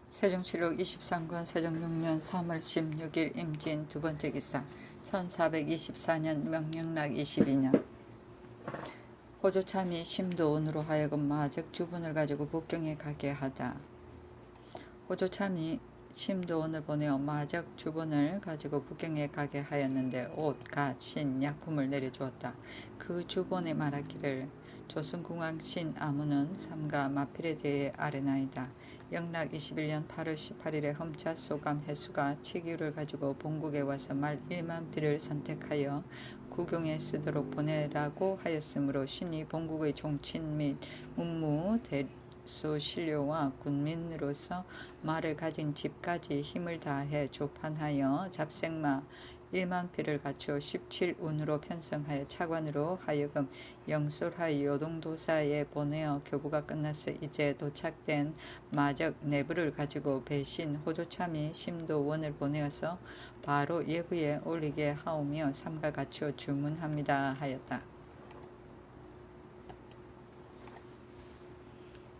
세종실록 23권 세종 6년 3월 16일 임진 두 번째 기사 1424년 명령락 22년 호조참이 심도원으로 하여금 마적 주분을 가지고 북경에 가게 하다. 호조참이 심도원을 보내어 마적 주분을 가지고 북경에 가게 하였는데 옷, 갓, 신, 약품을 내려주었다. 그 주본에 말하기를 조선궁왕 신 아무는 삼가 마필에 대해 아뢰나이다. 영락 21년 8월 18일에 험차 소감 해수가 치기를 가지고 본국에 와서 말 1만 필을 선택하여 구경에 쓰도록 보내라고 하였으므로 신이 본국의 종친 및 문무 대수 신료와 군민으로서 말을 가진 집까지 힘을 다해 조판하여 잡생마 1만 필을 갖추어 17운으로 편성하여 차관으로 하여금 영술하여 요동도사에 보내어 교부가 끝나서 이제 도착된 마적 내부를 가지고 배신 호조참이 심도원을 보내어서 바로 예부에 올리게 하오며 삼가 갖추어 주문합니다 하였다.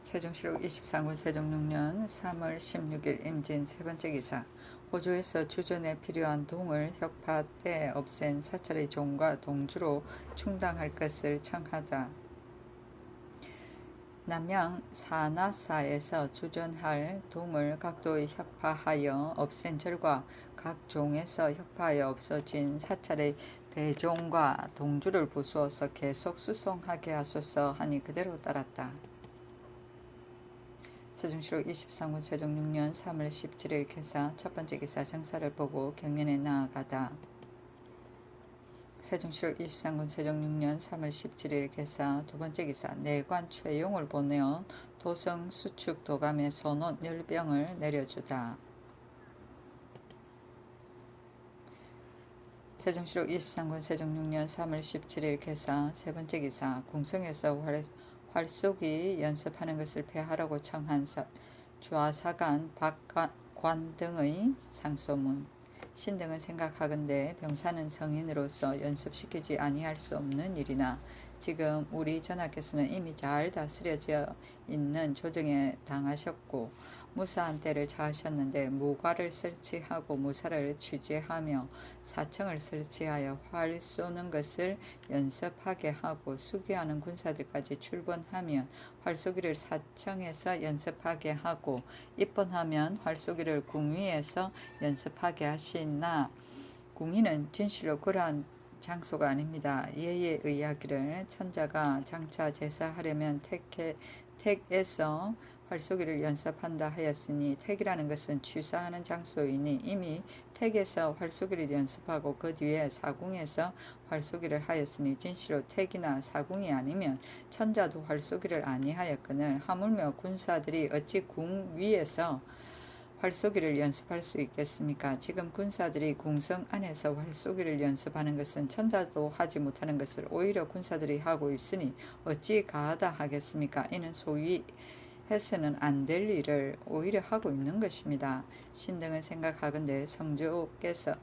세종실록 23권 세종 6년 3월 16일 임진 세 번째 기사 호조에서 주전에 필요한 동을 혁파 때 없앤 사찰의 종과 동주로 충당할 것을 청하다. 남양 사나사에서 주전할 동을 각도의 혁파하여 없앤 절과 각 종에서 혁파하여 없어진 사찰의 대종과 동주를 부수어서 계속 수송하게 하소서 하니 그대로 따랐다. 세종실록 23권 세종 6년 3월 17일 개사 첫 번째 기사 정사를 보고 경연에 나아가다. 세종실록 23권 세종 6년 3월 17일 개사 두 번째 기사 내관 최용을 보내어 도성 수축 도감의 선원 10병을 내려주다. 세종실록 23권 세종 6년 3월 17일 개사 세 번째 기사 궁성에서 활쏘기 연습하는 것을 폐하라고 청한 좌사간 박관 등의 상소문. 신등은 생각하건대 병사는 성인으로서 연습시키지 아니할 수 없는 일이나 지금 우리 전하께서는 이미 잘 다스려져 있는 조정에 당하셨고 무사한 때를 자하셨는데 무과를 설치하고 무사를 취재하며 사청을 설치하여 활 쏘는 것을 연습하게 하고 수기하는 군사들까지 출번하면 활쏘기를 사청에서 연습하게 하고 입번하면 활쏘기를 궁위에서 연습하게 하시나 궁위는 진실로 그러한 장소가 아닙니다. 예에 의하기를 천자가 장차 제사하려면 택에서 활쏘기를 연습한다 하였으니 택이라는 것은 취사하는 장소이니 이미 택에서 활쏘기를 연습하고 그 뒤에 사궁에서 활쏘기를 하였으니 진실로 택이나 사궁이 아니면 천자도 활쏘기를 아니하였거늘 하물며 군사들이 어찌 궁 위에서 활쏘기를 연습할 수 있겠습니까? 지금 군사들이 궁성 안에서 활쏘기를 연습하는 것은 천자도 하지 못하는 것을 오히려 군사들이 하고 있으니 어찌 가하다 하겠습니까? 이는 소위 해서는 안 될 일을 오히려 하고 있는 것입니다. 신등은 생각하건대 성조께서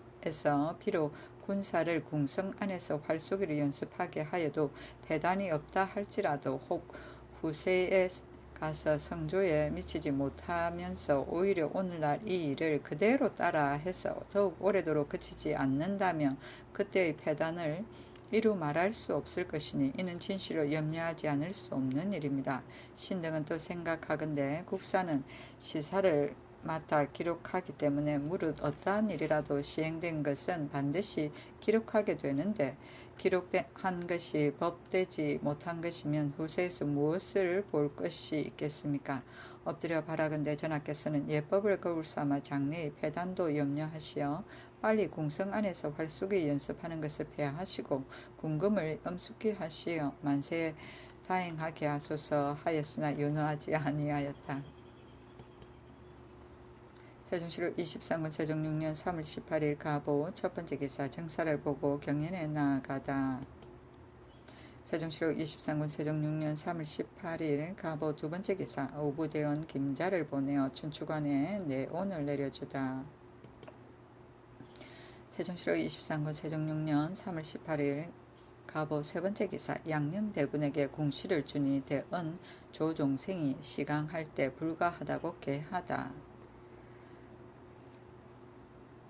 비록 군사를 궁성 안에서 활쏘기를 연습하게 하여도 배단이 없다 할지라도 혹 후세에 가서 성조에 미치지 못하면서 오히려 오늘날 이 일을 그대로 따라 해서 더욱 오래도록 그치지 않는다면 그때의 패단을 이루 말할 수 없을 것이니 이는 진실로 염려하지 않을 수 없는 일입니다. 신등은 또 생각하건대 국사는 시사를 맡아 기록하기 때문에 무릇 어떠한 일이라도 시행된 것은 반드시 기록하게 되는데 기록한 것이 법되지 못한 것이면 후세에서 무엇을 볼 것이 있겠습니까? 엎드려 바라건대 전하께서는 예법을 거울 삼아 장래의 패단도 염려하시어 빨리 궁성 안에서 활쏘기 연습하는 것을 폐하시고 궁금을 엄숙히 하시어 만세 다행하게 하소서 하였으나 윤호하지 아니하였다. 세종실록 23권 세종 6년 3월 18일 가보 첫 번째 기사 정사를 보고 경연에 나아가다. 세종실록 23권 세종 6년 3월 18일 가보 두 번째 기사 오부대원 김자를 보내어 춘추관에 내온을 내려주다. 세종실록 23권 세종 6년 3월 18일 가보 세 번째 기사 양녕대군에게 궁시를 주니 대은 조종생이 시강할 때 불가하다고 계하다.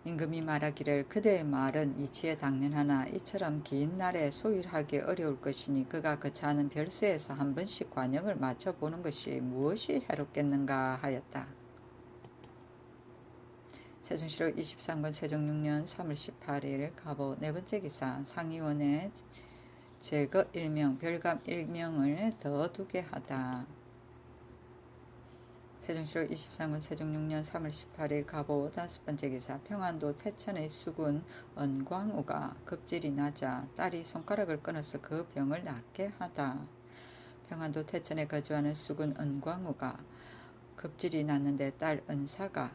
임금이 말하기를 그대의 말은 이치에 당연하나 이처럼 긴 날에 소일하기 어려울 것이니 그가 거처하는 별세에서 한 번씩 관역을 맞춰보는 것이 무엇이 해롭겠는가 하였다. 세종시록 23권 세종 6년 3월 18일 갑오 네 번째 기사 상의원의 제거 일명 별감 일명을 더 두게 하다. 세종시록 23권 세종 6년 3월 18일 갑오 다섯 번째 기사 평안도 태천의 수군 은광우가 급질이 나자 딸이 손가락을 끊어서 그 병을 낫게 하다. 평안도 태천에 거주하는 수군 은광우가 급질이 났는데 딸 은시가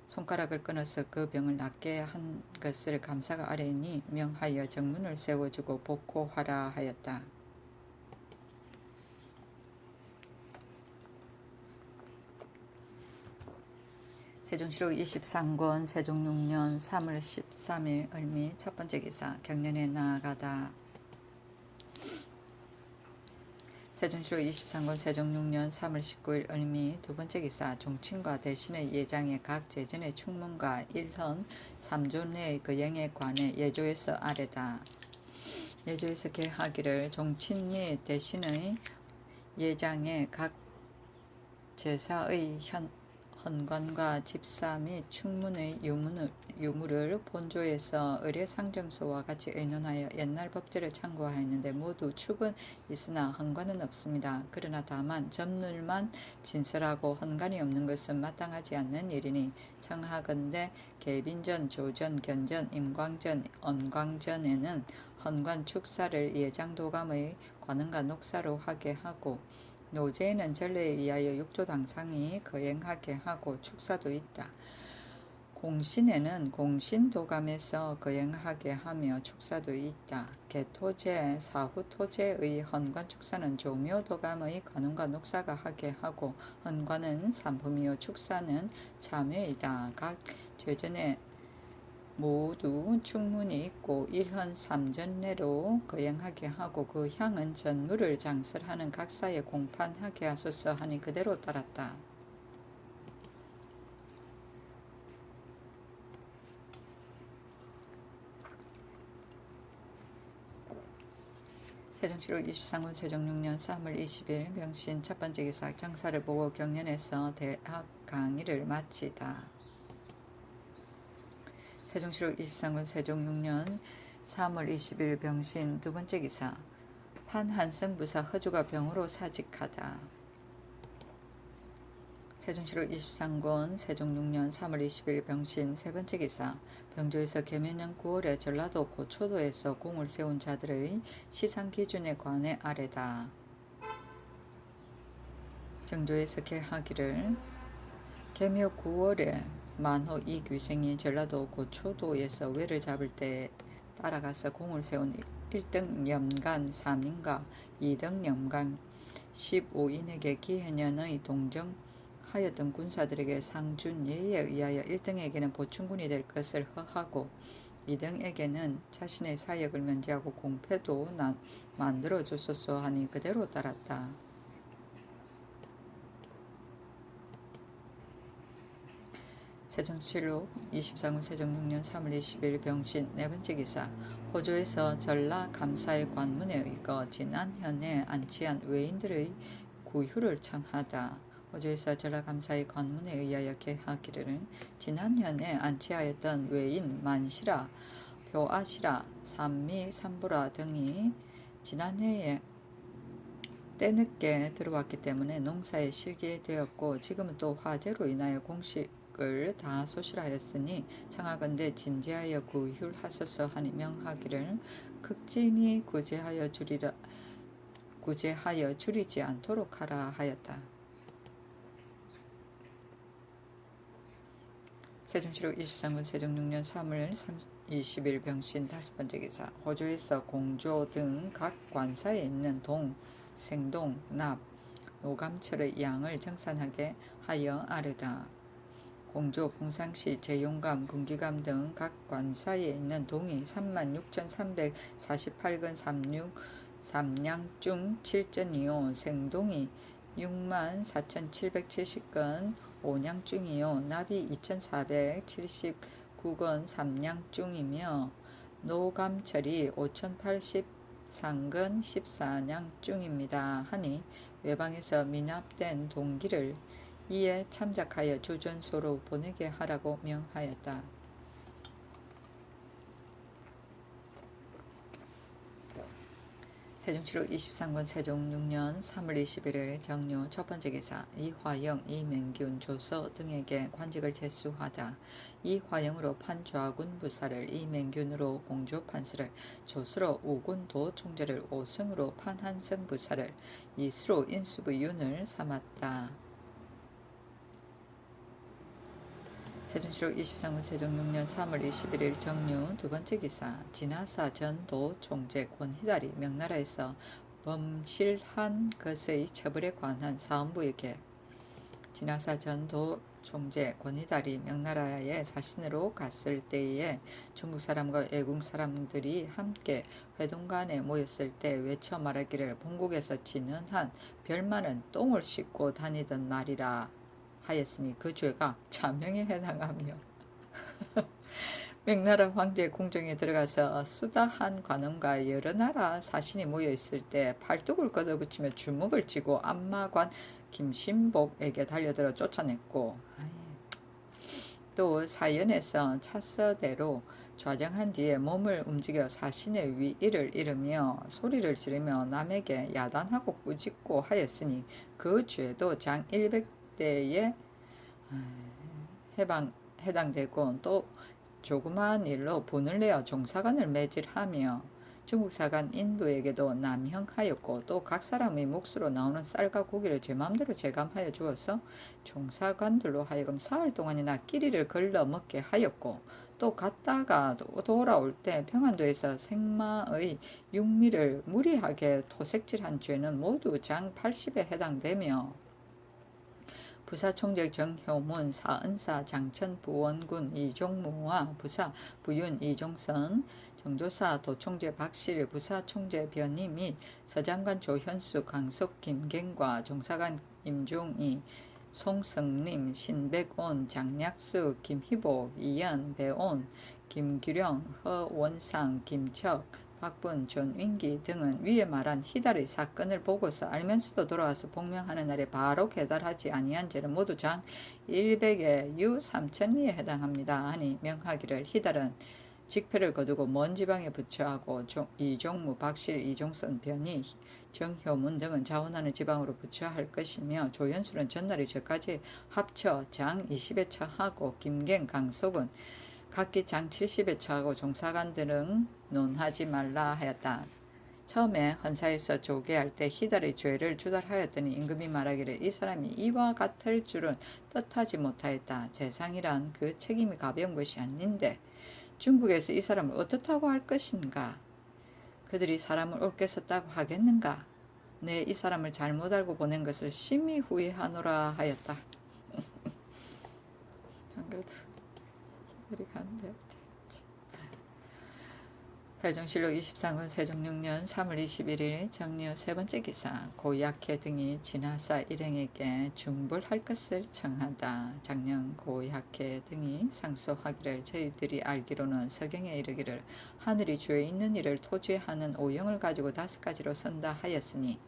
손가락을 끊어서 그 병을 낫게 한 것을 감사가 아뢰니 명하여 정문을 세워주고 복호하라 하였다. 세종시록 23권 세종 6년 3월 13일 을미 첫 번째 기사 경련에 나아가다. 세종시록 23권 세종 6년 3월 19일 을미 두 번째 기사 종친과 대신의 예장의 각 제전의 충문과 일헌 3조 내의 그 영에 관해 예조에서 아래다. 예조에서 계하기를 종친 및 대신의 예장의 각 제사의 헌관과 집사 및 충문의 유무를 본조에서 의례상정소와 같이 의논하여 옛날 법제를 참고하였는데 모두 축은 있으나 헌관은 없습니다. 그러나 다만 점률만 진설하고 헌관이 없는 것은 마땅하지 않는 일이니 청하건대 계빈전, 조전, 견전, 임광전, 언광전에는 헌관 축사를 예장도감의 관원과 녹사로 하게 하고 노제에는 전례에 의하여 육조 당상이 거행하게 하고 축사도 있다. 공신에는 공신도감에서 거행하게 하며 축사도 있다. 개토제, 사후토제의 헌관 축사는 조묘도감의 관원과 녹사가 하게 하고 헌관은 산품이요 축사는 참회이다. 각 제전에 모두 충문이 있고 일헌 3전 내로 거행하게 하고 그 향은 전물을 장설하는 각사에 공판하게 하소서 하니 그대로 따랐다. 세종시록 23권 세종 6년 3월 20일 병신 첫 번째 기사 정사를 보고 경연에서 대학 강의를 마치다. 세종시록 23권 세종 6년 3월 20일 병신 두 번째 기사 판한성부사 허주가 병으로 사직하다. 세종시록 23권 세종 6년 3월 20일 병신 세 번째 기사 병조에서 계면년 9월에 전라도 고초도에서 공을 세운 자들의 시상 기준에 관해 아래다. 병조에서 계하기를 계묘 9월에 만호 이귀생이 전라도 고초도에서 외를 잡을 때 따라가서 공을 세운 1등 염간 3인과 2등 염간 15인에게 기해년의 동정하였던 군사들에게 상준 예에 의하여 1등에게는 보충군이 될 것을 허하고 2등에게는 자신의 사역을 면제하고 공패도 만들어 주소서 하니 그대로 따랐다. 세종시록 23권 세종 6년 3월 20일 병신 네 번째 기사 호조에서 전라 감사의 관문에 의거 진안현에 안치한 외인들의 구휴를 청하다. 호조에서 전라 감사의 관문에 의하여 계하기를 진안현에 안치하였던 외인 만시라, 표아시라, 삼미, 삼보라 등이 지난해에 때늦게 들어왔기 때문에 농사에 실게 되었고 지금은 또 화재로 인하여 공식을 다 소실하였으니 청하건대 진제하여 구휼하소서 하니 명하기를 극진히 구제하여 줄이지 않도록 하라 하였다. 세종시록 23권 세종 6년 3월 20일 병신 다섯 번째 기사 호조에서 공조 등 각 관사에 있는 동, 생동, 납, 노감철의 양을 정산하게 하여 아르다. 공조, 봉상시, 제용감, 군기감 등 각 관사에 있는 동이 36,348근 3냥중 7전이요 생동이 64,770근 5냥중이요 납이 2,479 9건 삼량중이며 노감철이 5083건 14냥중입니다. 하니 외방에서 미납된 동기를 이에 참작하여 주전소로 보내게 하라고 명하였다. 세종시록 23권 세종 6년 3월 21일 정료 첫번째 기사 이화영, 이맹균, 조서 등에게 관직을 제수하다. 이화영으로 판좌군 부사를, 이맹균으로 공조 판서를, 조서로 우군 도총재를, 오승으로 판한성 부사를, 이수로 인수부 윤을 삼았다. 세종시록 23권 세종 6년 3월 21일 정류 두번째 기사 진하사 전도 총재 권희달이 명나라에서 범실한 것의 처벌에 관한 사헌부에게 진하사 전도 총재 권희달이 명나라에 사신으로 갔을 때에 중국 사람과 외국 사람들이 함께 회동관에 모였을 때 외쳐 말하기를 본국에서 지는 한 별만은 똥을 씻고 다니던 말이라 하였으니 그 죄가 자명에 해당하며 명나라 황제 궁정에 들어가서 수다한 관원과 여러 나라 사신이 모여있을 때 팔뚝을 걷어붙이며 주먹을 쥐고 안마관 김신복에게 달려들어 쫓아냈고 또 사연에서 차서대로 좌정한 뒤에 몸을 움직여 사신의 위의를 잃으며 소리를 지르며 남에게 야단하고 꾸짖고 하였으니 그 죄도 장 100대에 해당되고 또 조그마한 일로 분을 내어 종사관을 매질하며 중국사관 인부에게도 남형하였고 또 각 사람의 몫으로 나오는 쌀과 고기를 제 맘대로 제감하여 주어서 종사관들로 하여금 사흘 동안이나 끼리를 걸러 먹게 하였고 또 갔다가 돌아올 때 평안도에서 생마의 육미를 무리하게 토색질한 죄는 모두 장 80에 해당되며 부사총재 정효문, 사은사 장천부원군 이종무와 부사 부윤 이종선, 정조사 도총재 박실, 부사총재 변희 및 서장관 조현수, 강석 김갱과 종사관 임종희, 송성림, 신백온, 장약수, 김희복, 이연, 배온, 김규령, 허원상, 김척, 박분, 전윈기 등은 위에 말한 희달의 사건을 보고서 알면서도 돌아와서 복명하는 날에 바로 계달하지 아니한 죄는 모두 장 100의 유 3천리에 해당합니다. 하니 명하기를 희달은 직패를 거두고 먼 지방에 부처하고 이종무, 박실, 이종선, 변희, 정효문 등은 자원하는 지방으로 부처할 것이며 조연술은 전날의 죄까지 합쳐 장 20에 처하고 김갱, 강석은 각기 장 70에 처하고 종사관들은 논하지 말라 하였다. 처음에 헌사에서 조계할 때 희달의 죄를 주달하였더니 임금이 말하기를 이 사람이 이와 같을 줄은 뜻하지 못하였다. 재상이란 그 책임이 가벼운 것이 아닌데 중국에서 이 사람을 어떻다고 할 것인가? 그들이 사람을 옳게 썼다고 하겠는가? 내 이 사람을 잘못 알고 보낸 것을 심히 후회하노라 하였다. 안 그래도 우리 간대. 세종실록 23권 세종 6년 3월 21일 정료 세번째 기사 고약해 등이 진하사 일행에게 중불할 것을 청하다. 작년 고약해 등이 상소하기를 저희들이 알기로는 서경에 이르기를 하늘이 죄 있는 일을 토죄하는 오형을 가지고 5가지로 선다 하였으니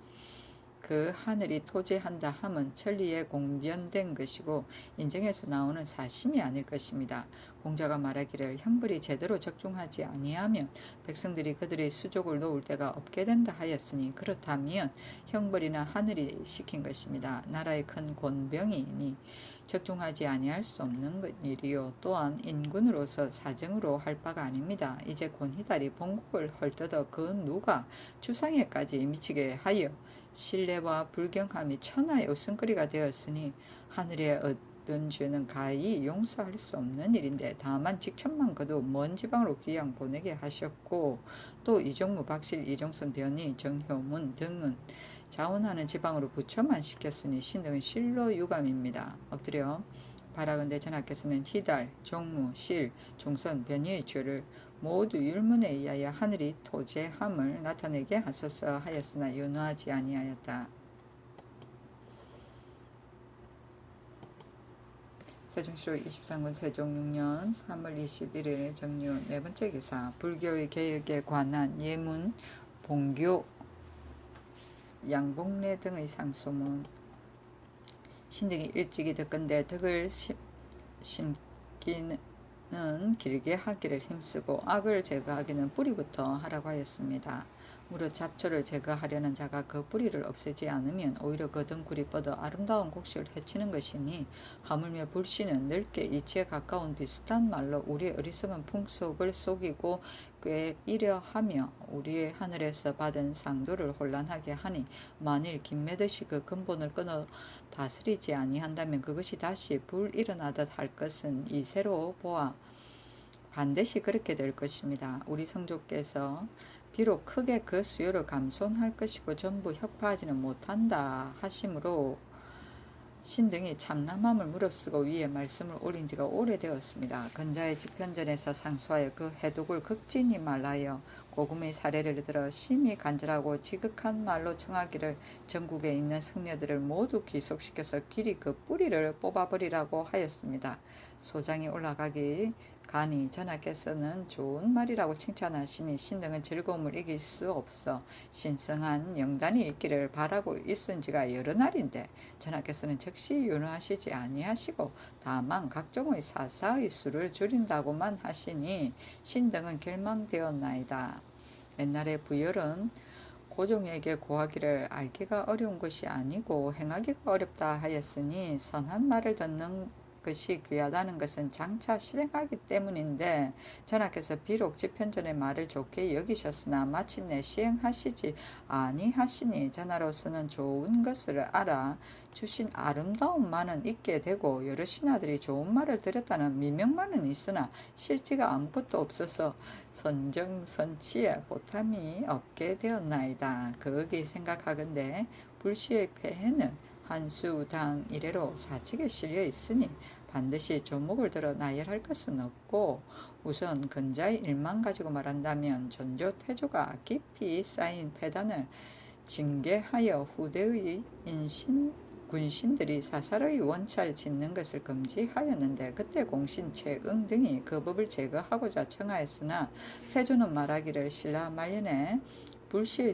그 하늘이 토제한다 함은 천리에 공변된 것이고 인정에서 나오는 사심이 아닐 것입니다. 공자가 말하기를 형벌이 제대로 적중하지 아니하면 백성들이 그들의 수족을 놓을 데가 없게 된다 하였으니 그렇다면 형벌이나 하늘이 시킨 것입니다. 나라의 큰 권병이니 적중하지 아니할 수 없는 일이요 또한 인군으로서 사정으로 할 바가 아닙니다. 이제 권희달이 본국을 헐뜯어 그 누가 추상에까지 미치게 하여 신뢰와 불경함이 천하의 웃음거리가 되었으니 하늘에 얻은 죄는 가히 용서할 수 없는 일인데 다만 직천만 거두 먼 지방으로 귀양 보내게 하셨고 또 이종무, 박실, 이종선, 변희, 정효문 등은 자원하는 지방으로 부처만 시켰으니 신등은 실로 유감입니다. 엎드려 바라건대 전하께서는 희달, 종무, 실, 종선, 변희의 죄를 모두 율문에 의하여 하늘이 토제함을 나타내게 하소서 하였으나 윤호하지 아니하였다. 세종시로 23군 세종 6년 3월 21일 정유. 네 번째 기사. 불교의 개혁에 관한 예문, 봉교, 양복례 등의 상소문. 신등이 일찍이 덕건대 덕을 심기는 길게 하기를 힘쓰고 악을 제거하기는 뿌리부터 하라고 하였습니다. 무릇 잡초를 제거하려는 자가 그 뿌리를 없애지 않으면 오히려 그 덩굴이 뻗어 아름다운 곡식을 해치는 것이니, 하물며 불씨는 넓게 이치에 가까운 비슷한 말로 우리의 어리석은 풍속을 속이고 꾀이려 하며 우리의 하늘에서 받은 상도를 혼란하게 하니, 만일 김매듯이 그 근본을 끊어 다스리지 아니한다면 그것이 다시 불일어나듯 할 것은 이세로 보아 반드시 그렇게 될 것입니다. 우리 성조께서 비록 크게 그 수요를 감손할 것이고 전부 혁파하지는 못한다 하심으로 신등이 참남함을 무릅쓰고 위에 말씀을 올린 지가 오래되었습니다. 근자의 집현전에서 상소하여 그 해독을 극진히 말하여 고금의 사례를 들어 심히 간절하고 지극한 말로 청하기를 전국에 있는 승려들을 모두 귀속시켜서 길이 그 뿌리를 뽑아버리라고 하였습니다. 소장이 올라가기 가니 전하께서는 좋은 말이라고 칭찬하시니 신등은 즐거움을 이길 수 없어 신성한 영단이 있기를 바라고 있은 지가 여러 날인데, 전하께서는 즉시 윤허하시지 아니하시고 다만 각종의 사사의 수를 줄인다고만 하시니 신등은 결망되었나이다. 옛날에 부열은 고종에게 고하기를 알기가 어려운 것이 아니고 행하기가 어렵다 하였으니, 선한 말을 듣는 것이 귀하다는 것은 장차 실행하기 때문인데, 전하께서 비록 집현전의 말을 좋게 여기셨으나 마침내 시행하시지 아니하시니 전하로서는 좋은 것을 알아 주신 아름다움만은 있게 되고 여러 신하들이 좋은 말을 들었다는 미명만은 있으나 실지가 아무것도 없어서 선정선치에 보탬이 없게 되었나이다. 거기 생각하건대 불시의 폐해는 한수당 이래로 사칙에 실려 있으니 반드시 조목을 들어 나열할 것은 없고, 우선 근자의 일만 가지고 말한다면 전조 태조가 깊이 쌓인 폐단을 징계하여 후대의 군신들이 사살의 원찰 짓는 것을 금지하였는데, 그때 공신 최응 등이 그 법을 제거하고자 청하였으나 태조는 말하기를 신라 말년에 불시의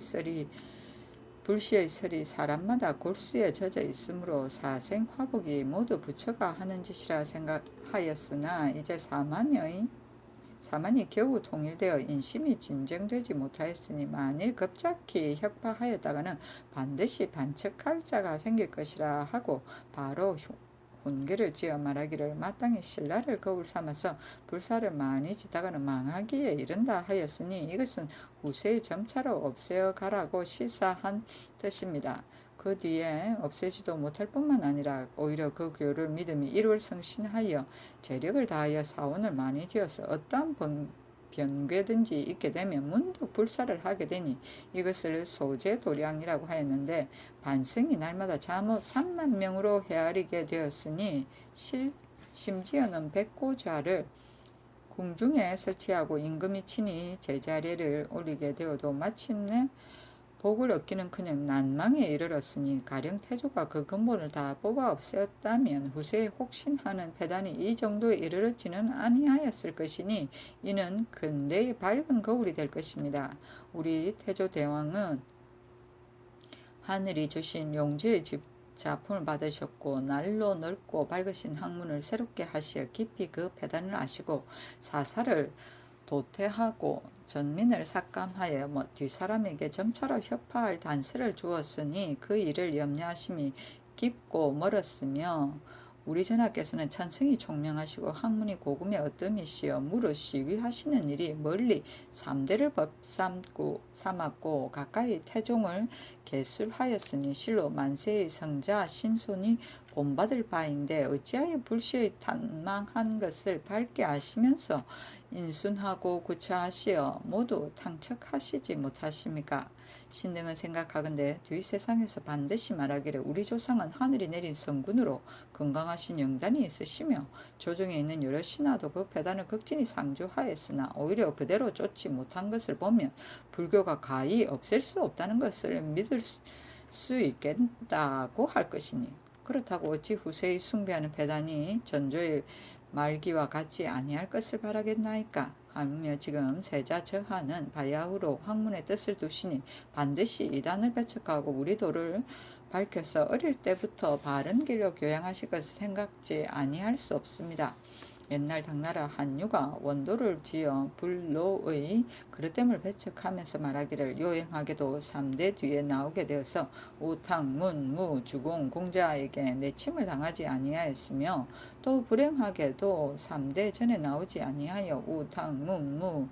설이 사람마다 골수에 젖어 있으므로 사생 화복이 모두 부처가 하는 짓이라 생각하였으나, 이제 사만이 겨우 통일되어 인심이 진정되지 못하였으니 만일 급작히 혁파하였다가는 반드시 반척할 자가 생길 것이라 하고 바로 훈계를 지어 말하기를 마땅히 신라를 거울 삼아서 불사를 많이 지다가는 망하기에 이른다 하였으니, 이것은 후세의 점차로 없애어 가라고 시사한 뜻입니다. 그 뒤에 없애지도 못할 뿐만 아니라 오히려 그 교를 믿음이 일월성신하여 재력을 다하여 사원을 많이 지어서 어떠한 변괴든지 있게 되면 문득 불사를 하게 되니 이것을 소재도량이라고 하였는데, 반승이 날마다 잠옷 3만 명으로 헤아리게 되었으니 심지어는 백고좌를 궁중에 설치하고 임금이 친히 제자리를 올리게 되어도 마침내 복을 얻기는커녕 난망에 이르렀으니, 가령 태조가 그 근본을 다 뽑아 없애었다면 후세에 혹신하는 폐단이 이 정도에 이르렀지는 아니하였을 것이니, 이는 근대의 밝은 거울이 될 것입니다. 우리 태조 대왕은 하늘이 주신 용지의 작품을 받으셨고 날로 넓고 밝으신 학문을 새롭게 하시어 깊이 그 폐단을 아시고 사사를 도태하고 전민을 삭감하여 뒷사람에게 점차로 혁파할 단서를 주었으니 그 일을 염려하심이 깊고 멀었으며, 우리 전하께서는 천성이 총명하시고 학문이 고금의 어뜸이시여 무릇 시위하시는 일이 멀리 3대를 삼았고 가까이 태종을 계술하였으니 실로 만세의 성자 신손이 본받을 바인데, 어찌하여 불시의 탄망한 것을 밝게 아시면서 인순하고 구차하시어 모두 탕척하시지 못하십니까? 신등은 생각하건대 뒷세상에서 반드시 말하기를 우리 조상은 하늘이 내린 성군으로 건강하신 영단이 있으시며 조정에 있는 여러 신하도 그 폐단을 극진히 상주하였으나 오히려 그대로 쫓지 못한 것을 보면 불교가 가히 없앨 수 없다는 것을 믿을 수 있겠다고 할 것이니, 그렇다고 어찌 후세의 숭배하는 배단이 전조의 말기와 같지 아니할 것을 바라겠나이까 하며 지금 세자 저하는 바야흐로 학문의 뜻을 두시니 반드시 이단을 배척하고 우리 도를 밝혀서 어릴 때부터 바른 길로 교양하실 것을 생각지 아니할 수 없습니다. 옛날 당나라 한유가 원도를 지어 불로의 그릇됨을 배척하면서 말하기를 요행하게도 3대 뒤에 나오게 되어서 우탕, 문, 무, 주공, 공자에게 내침을 당하지 아니하였으며 또 불행하게도 3대 전에 나오지 아니하여 우탕, 문, 무,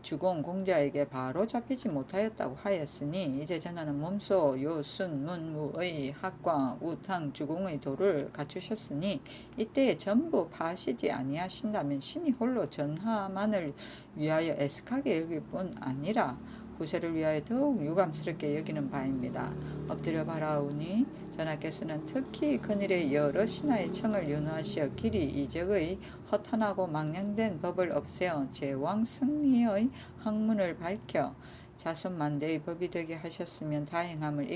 주공 공자에게 바로 잡히지 못하였다고 하였으니 이제 전하는 몸소 요순 문무의 학과 우탕 주공의 도를 갖추셨으니 이때에 전부 파시지 아니하신다면 신이 홀로 전하만을 위하여 애석하게 여길 뿐 아니라 후세를 위하여 더욱 유감스럽게 여기는 바입니다. 엎드려 바라오니 전하께서는 특히 그늘의 여러 신하의 청을 윤호하시어 길이 이적의 허탄하고 망령된 법을 없애어 제왕 승리의 학문을 밝혀 자손 만대의 법이 되게 하셨으면 다행함을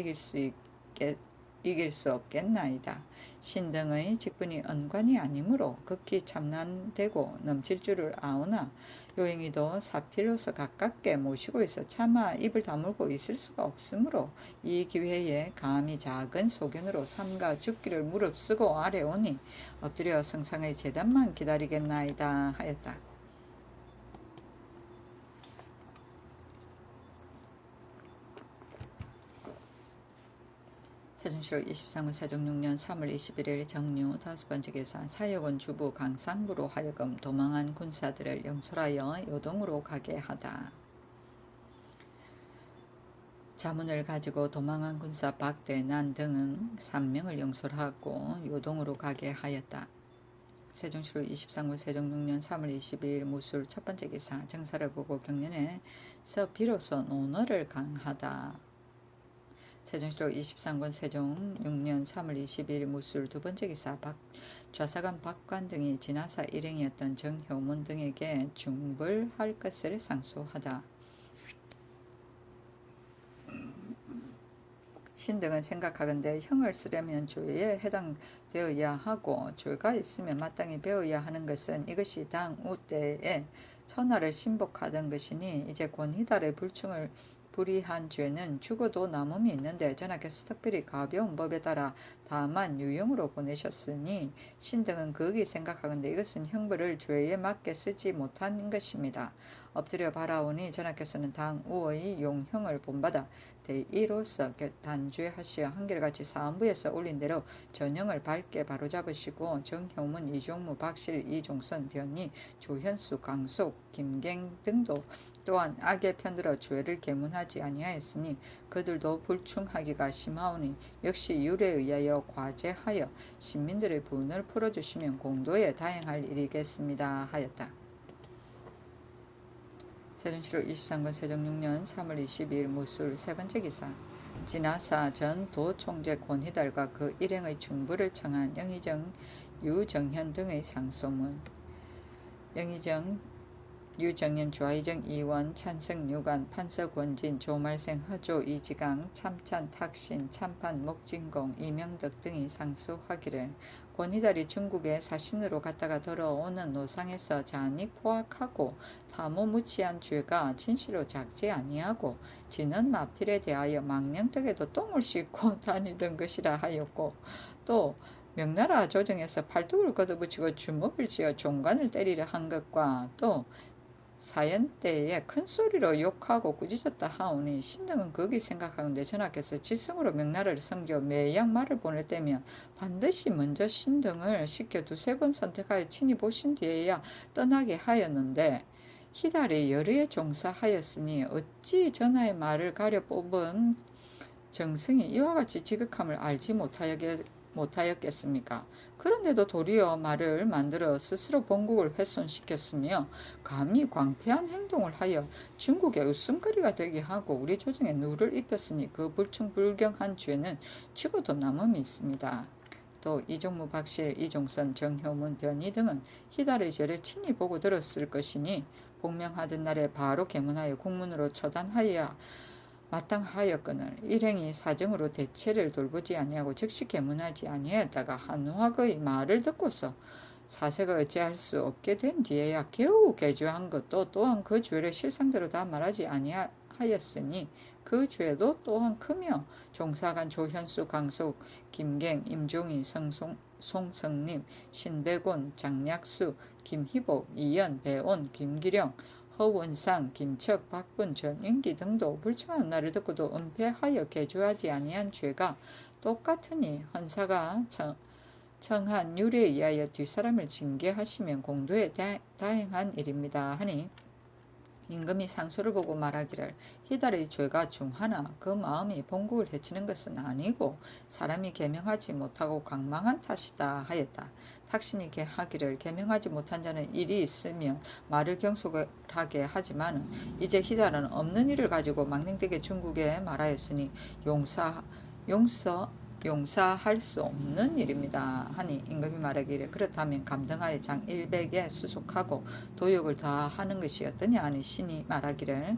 이길 수 없겠나이다. 신등의 직분이 언관이 아니므로 극히 참난되고 넘칠 줄을 아오나 요행이도 사필로서 가깝게 모시고 있어 차마 입을 다물고 있을 수가 없으므로 이 기회에 감히 작은 소견으로 삼가 죽기를 무릅쓰고 아래오니 엎드려 성상의 재단만 기다리겠나이다 하였다. 세종시록 23년 세종 6년 3월 21일 정류 다섯 번째 계산 사역은 주부 강상부로 하여금 도망한 군사들을 영솔하여 요동으로 가게 하다. 자문을 가지고 도망한 군사 박대난 등은 3명을 영솔하고 요동으로 가게 하였다. 세종시록 23년 세종 6년 3월 22일 무술 첫 번째 기사 정사를 보고 경련에서 비로소 논어를 강하다. 세종시록 23권 세종 6년 3월 22일 무술 두 번째 기사 좌사관 박관 등이 진하사 일행이었던 정효문 등에게 중벌할 것을 상소하다. 신등은 생각하건대 형을 쓰려면 조에 해당되어야 하고 조가 있으면 마땅히 배워야 하는 것은 이것이 당우 때에 천하를 신복하던 것이니 이제 권희달의 불충을 불의한 죄는 죽어도 남음이 있는데 전하께서 특별히 가벼운 법에 따라 다만 유형으로 보내셨으니 신등은 거기 생각하건대 이것은 형벌을 죄에 맞게 쓰지 못한 것입니다. 엎드려 바라오니 전하께서는 당우의 용형을 본받아 대의로서 단죄하시어 한결같이 사헌부에서 올린 대로 전형을 밝게 바로잡으시고 정효문, 이종무, 박실, 이종선, 변희, 조현수, 강속, 김갱 등도 또한 악에 편들어 죄를 계문하지 아니하였으니 그들도 불충하기가 심하오니 역시 율에 의하여 과제하여 신민들의 분을 풀어주시면 공도에 다행할 일이겠습니다 하였다. 세종시록 23권 세종 6년 3월 22일 무술 세 번째 기사 진하사 전 도총재 권희달과 그 일행의 중부를 청한 영의정, 유정현 등의 상소문. 영의정, 유정현, 좌의정, 이원, 찬성, 유관, 판서, 권진, 조말생, 허조, 이지강, 참찬, 탁신, 참판, 목진공, 이명덕 등이 상소하기를 권희달이 중국에 사신으로 갔다가 돌아오는 노상에서 잔익 포악하고 타모무치한 죄가 진실로 작지 아니하고 지는 마필에 대하여 망령덕에도 똥을 씻고 다니던 것이라 하였고 또 명나라 조정에서 팔뚝을 걷어붙이고 주먹을 쥐어 종관을 때리려 한 것과 또 사연 때에 큰 소리로 욕하고 꾸짖었다 하오니 신등은 거기 생각하건대 전하께서 지성으로 명나라를 섬겨 매양 말을 보낼 때면 반드시 먼저 신등을 시켜 두세 번 선택하여 친히 보신 뒤에야 떠나게 하였는데 희달이 열의에 종사하였으니 어찌 전하의 말을 가려 뽑은 정승이 이와 같이 지극함을 알지 못하였겠습니까? 그런데도 도리어 말을 만들어 스스로 본국을 훼손시켰으며 감히 광패한 행동을 하여 중국의 웃음거리가 되게 하고 우리 조정에 누를 입혔으니 그 불충불경한 죄는 죽어도 남음이 있습니다. 또 이종무, 박실, 이종선, 정효문, 변희 등은 희달의 죄를 친히 보고 들었을 것이니 복명하던 날에 바로 계문하여 국문으로 처단하여야 마땅하였거늘 일행이 사정으로 대체를 돌보지 아니하고 즉시 개문하지 아니하였다가 한화의 말을 듣고서 사세가 어찌할 수 없게 된 뒤에야 겨우 개주한 것도 또한 그 죄를 실상대로 다 말하지 아니하였으니 그 죄도 또한 크며 종사간 조현수, 강속, 김갱, 임종희, 송성님, 신백원, 장약수, 김희복, 이연, 배온, 김기령, 허원상, 김척, 박분, 전윤기 등도 불충한 말을 듣고도 은폐하여 개조하지 아니한 죄가 똑같으니 헌사가 청한 율에 의하여 뒷사람을 징계하시면 공도에 다행한 일입니다 하니 임금이 상소를 보고 말하기를 희달의 죄가 중하나 그 마음이 본국을 해치는 것은 아니고 사람이 계명하지 못하고 강망한 탓이다 하였다. 탁신이 하기를 계명하지 못한 자는 일이 있으면 말을 경솔하게 하지만 이제 희달은 없는 일을 가지고 망령되게 중국에 말하였으니 용서할 수 없는 일입니다 하니 임금이 말하기를 그렇다면 감등하여 장 100에 수속하고 도역을 다하는 것이 어떠냐 하니 신이 말하기를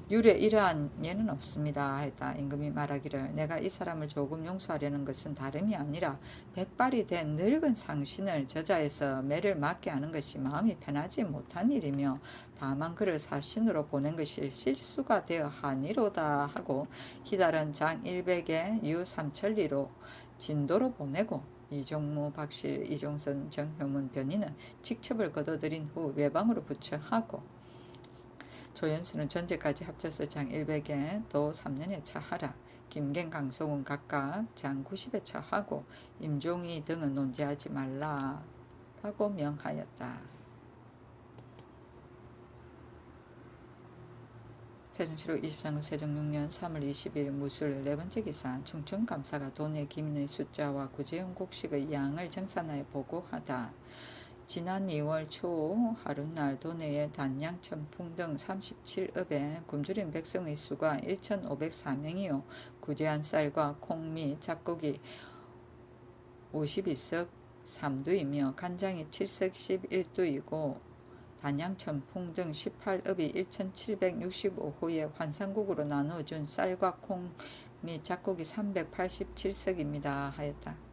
율에 이러한 예는 없습니다 했다. 임금이 말하기를 내가 이 사람을 조금 용서하려는 것은 다름이 아니라 백발이 된 늙은 상신을 저자에서 매를 맞게 하는 것이 마음이 편하지 못한 일이며 다만 그를 사신으로 보낸 것이 실수가 되어 하니로다 하고 희달은 장 100에 유 삼천리로 진도로 보내고 이종무, 박실, 이종선, 정효문, 변희는 직첩을 거둬들인 후 외방으로 부처하고 조연수는 전제까지 합쳐서 장 100에 도 3년에 처하라. 김갱, 강송은 각각 장 90에 처하고 임종희 등은 논제하지 말라 라고 명하였다. 세종시록 23년 세종 6년 3월 20일 무술 네 번째 기사 충청감사가 돈의 기민의 숫자와 구제용 곡식의 양을 정산하여 보고하다. 지난 2월 초 하룻날 도내의 단양, 천풍 등 37읍에 굶주린 백성의 수가 1,504명이요 구제한 쌀과 콩 및 잡곡이 52석 3두이며 간장이 7석 11두이고 단양, 천풍 등 18읍이 1,765호의 환상국으로 나누어준 쌀과 콩 및 잡곡이 387석입니다 하였다.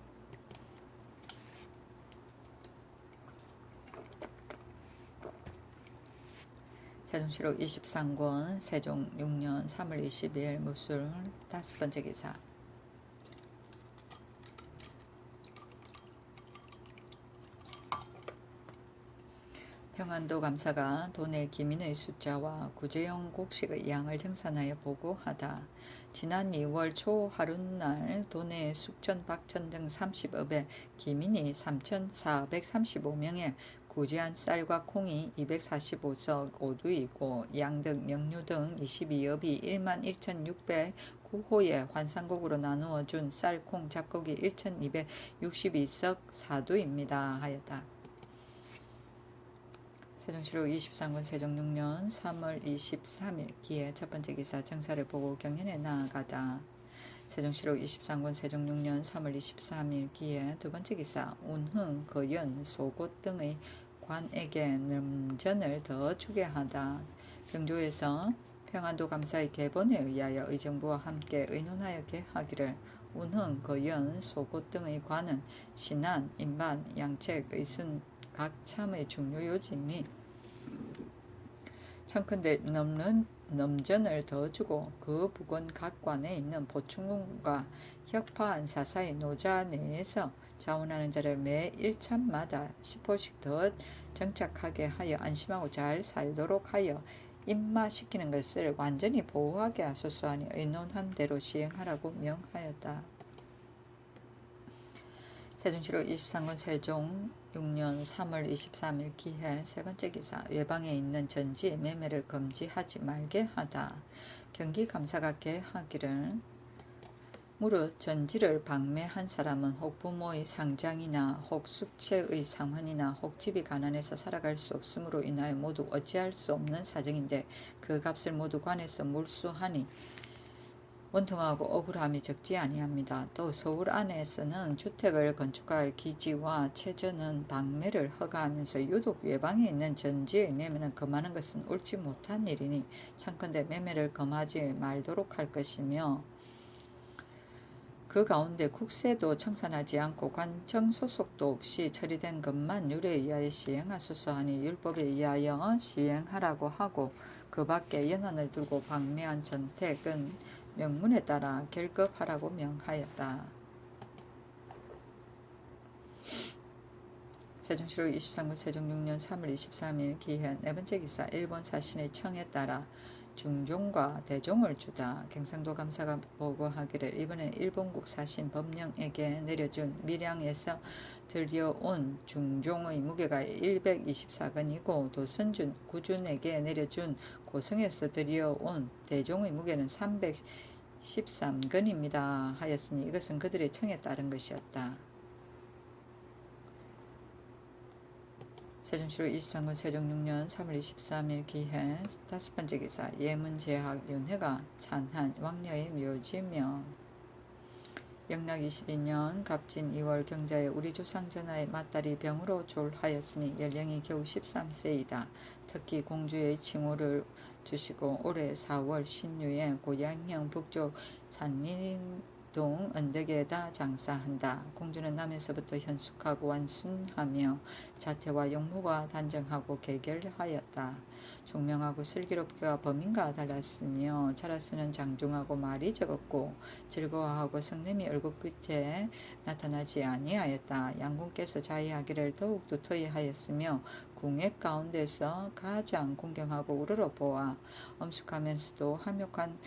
세종시록 23권 세종 6년 3월 20일 무술 다섯 번째 기사 평안도 감사가 도내 기민의 숫자와 구제용 곡식의 양을 정산하여 보고하다. 지난 2월 초 하룻날 도내 숙천, 박천 등 30읍에 기민이 3,435명에 구제한 쌀과 콩이 245석 5두이고 양 등 영유 등 22읍이 11,609호의 환상곡으로 나누어 준 쌀, 콩, 잡곡이 1,262석 4두입니다 하였다. 세종시록 23권 세종 6년 3월 23일 기에 첫 번째 기사 정사를 보고 경연에 나아가다. 세종시록 23권 세종 6년 3월 23일 기에 두 번째 기사 운흥, 거연, 소곳 등의 관에게 넘전을 더 주게 하다. 병조에서 평안도 감사의 계본에 의하여 의정부와 함께 의논하여 개하기를 운흥, 거연, 소곳 등의 관은 신안, 인반, 양책, 의순 각 참의 중요 요지이니 청컨대 넘전을 더 주고 그 부근 각 관에 있는 보충군과 혁파한 사사의 노자 내에서 자원하는 자를 매 1참마다 10호씩 더 정착하게 하여 안심하고 잘 살도록 하여 입마시키는 것을 완전히 보호하게 하소서 하니 의논한 대로 시행하라고 명하였다. 세종시록 23권 세종 6년 3월 23일 기해 세 번째 기사 외방에 있는 전지의 매매를 금지하지 말게 하다. 경기감사가 개하기를 무릇 전지를 방매한 사람은 혹 부모의 상장이나 혹 숙체의 상환이나 혹 집이 가난해서 살아갈 수 없음으로 인하여 모두 어찌할 수 없는 사정인데 그 값을 모두 관에서 몰수하니 원통하고 억울함이 적지 아니합니다. 또 서울 안에서는 주택을 건축할 기지와 최저는 방매를 허가하면서 유독 외방에 있는 전지의 매매는 금하는 것은 옳지 못한 일이니 참건대 매매를 금하지 말도록 할 것이며, 그 가운데 국세도 청산하지 않고 관청 소속도 없이 처리된 것만 율에 의하여 시행하소서 하니 율법에 의하여 시행하라고 하고, 그 밖에 연한을 두고 방매한 전택은 명문에 따라 결급하라고 명하였다. 세종시로 23군 세종 6년 3월 23일 기현 네 번째 기사 일본 사신의 청에 따라 중종과 대종을 주다. 경상도 감사가 보고하기를 이번에 일본국 사신 법령에게 내려준 밀양에서 들여온 중종의 무게가 124근이고 도선준 구준에게 내려준 고성에서 들여온 대종의 무게는 313근입니다. 하였으니 이것은 그들의 청에 따른 것이었다. 세종시로 23군 세종 6년 3월 23일 기해 다섯 번째 기사 예문제학 윤회가 찬한 왕녀의 묘지명. 영락 22년 갑진 2월 경자에 우리 조상 전하의 맏딸이 병으로 졸하였으니 연령이 겨우 13세이다. 특히 공주의 칭호를 주시고 올해 4월 신유에 고양형 북쪽 산림동 언덕에다 장사한다. 공주는 남에서부터 현숙하고 완순하며 자태와 용모가 단정하고 개결하였다. 총명하고 슬기롭기가 범인과 달랐으며 자라스는 장중하고 말이 적었고 즐거워하고 성냄이 얼굴빛에 나타나지 아니하였다. 양궁께서 자의하기를 더욱 두터이 하였으며 궁액 가운데서 가장 공경하고 우러러 보아 엄숙하면서도 함욕한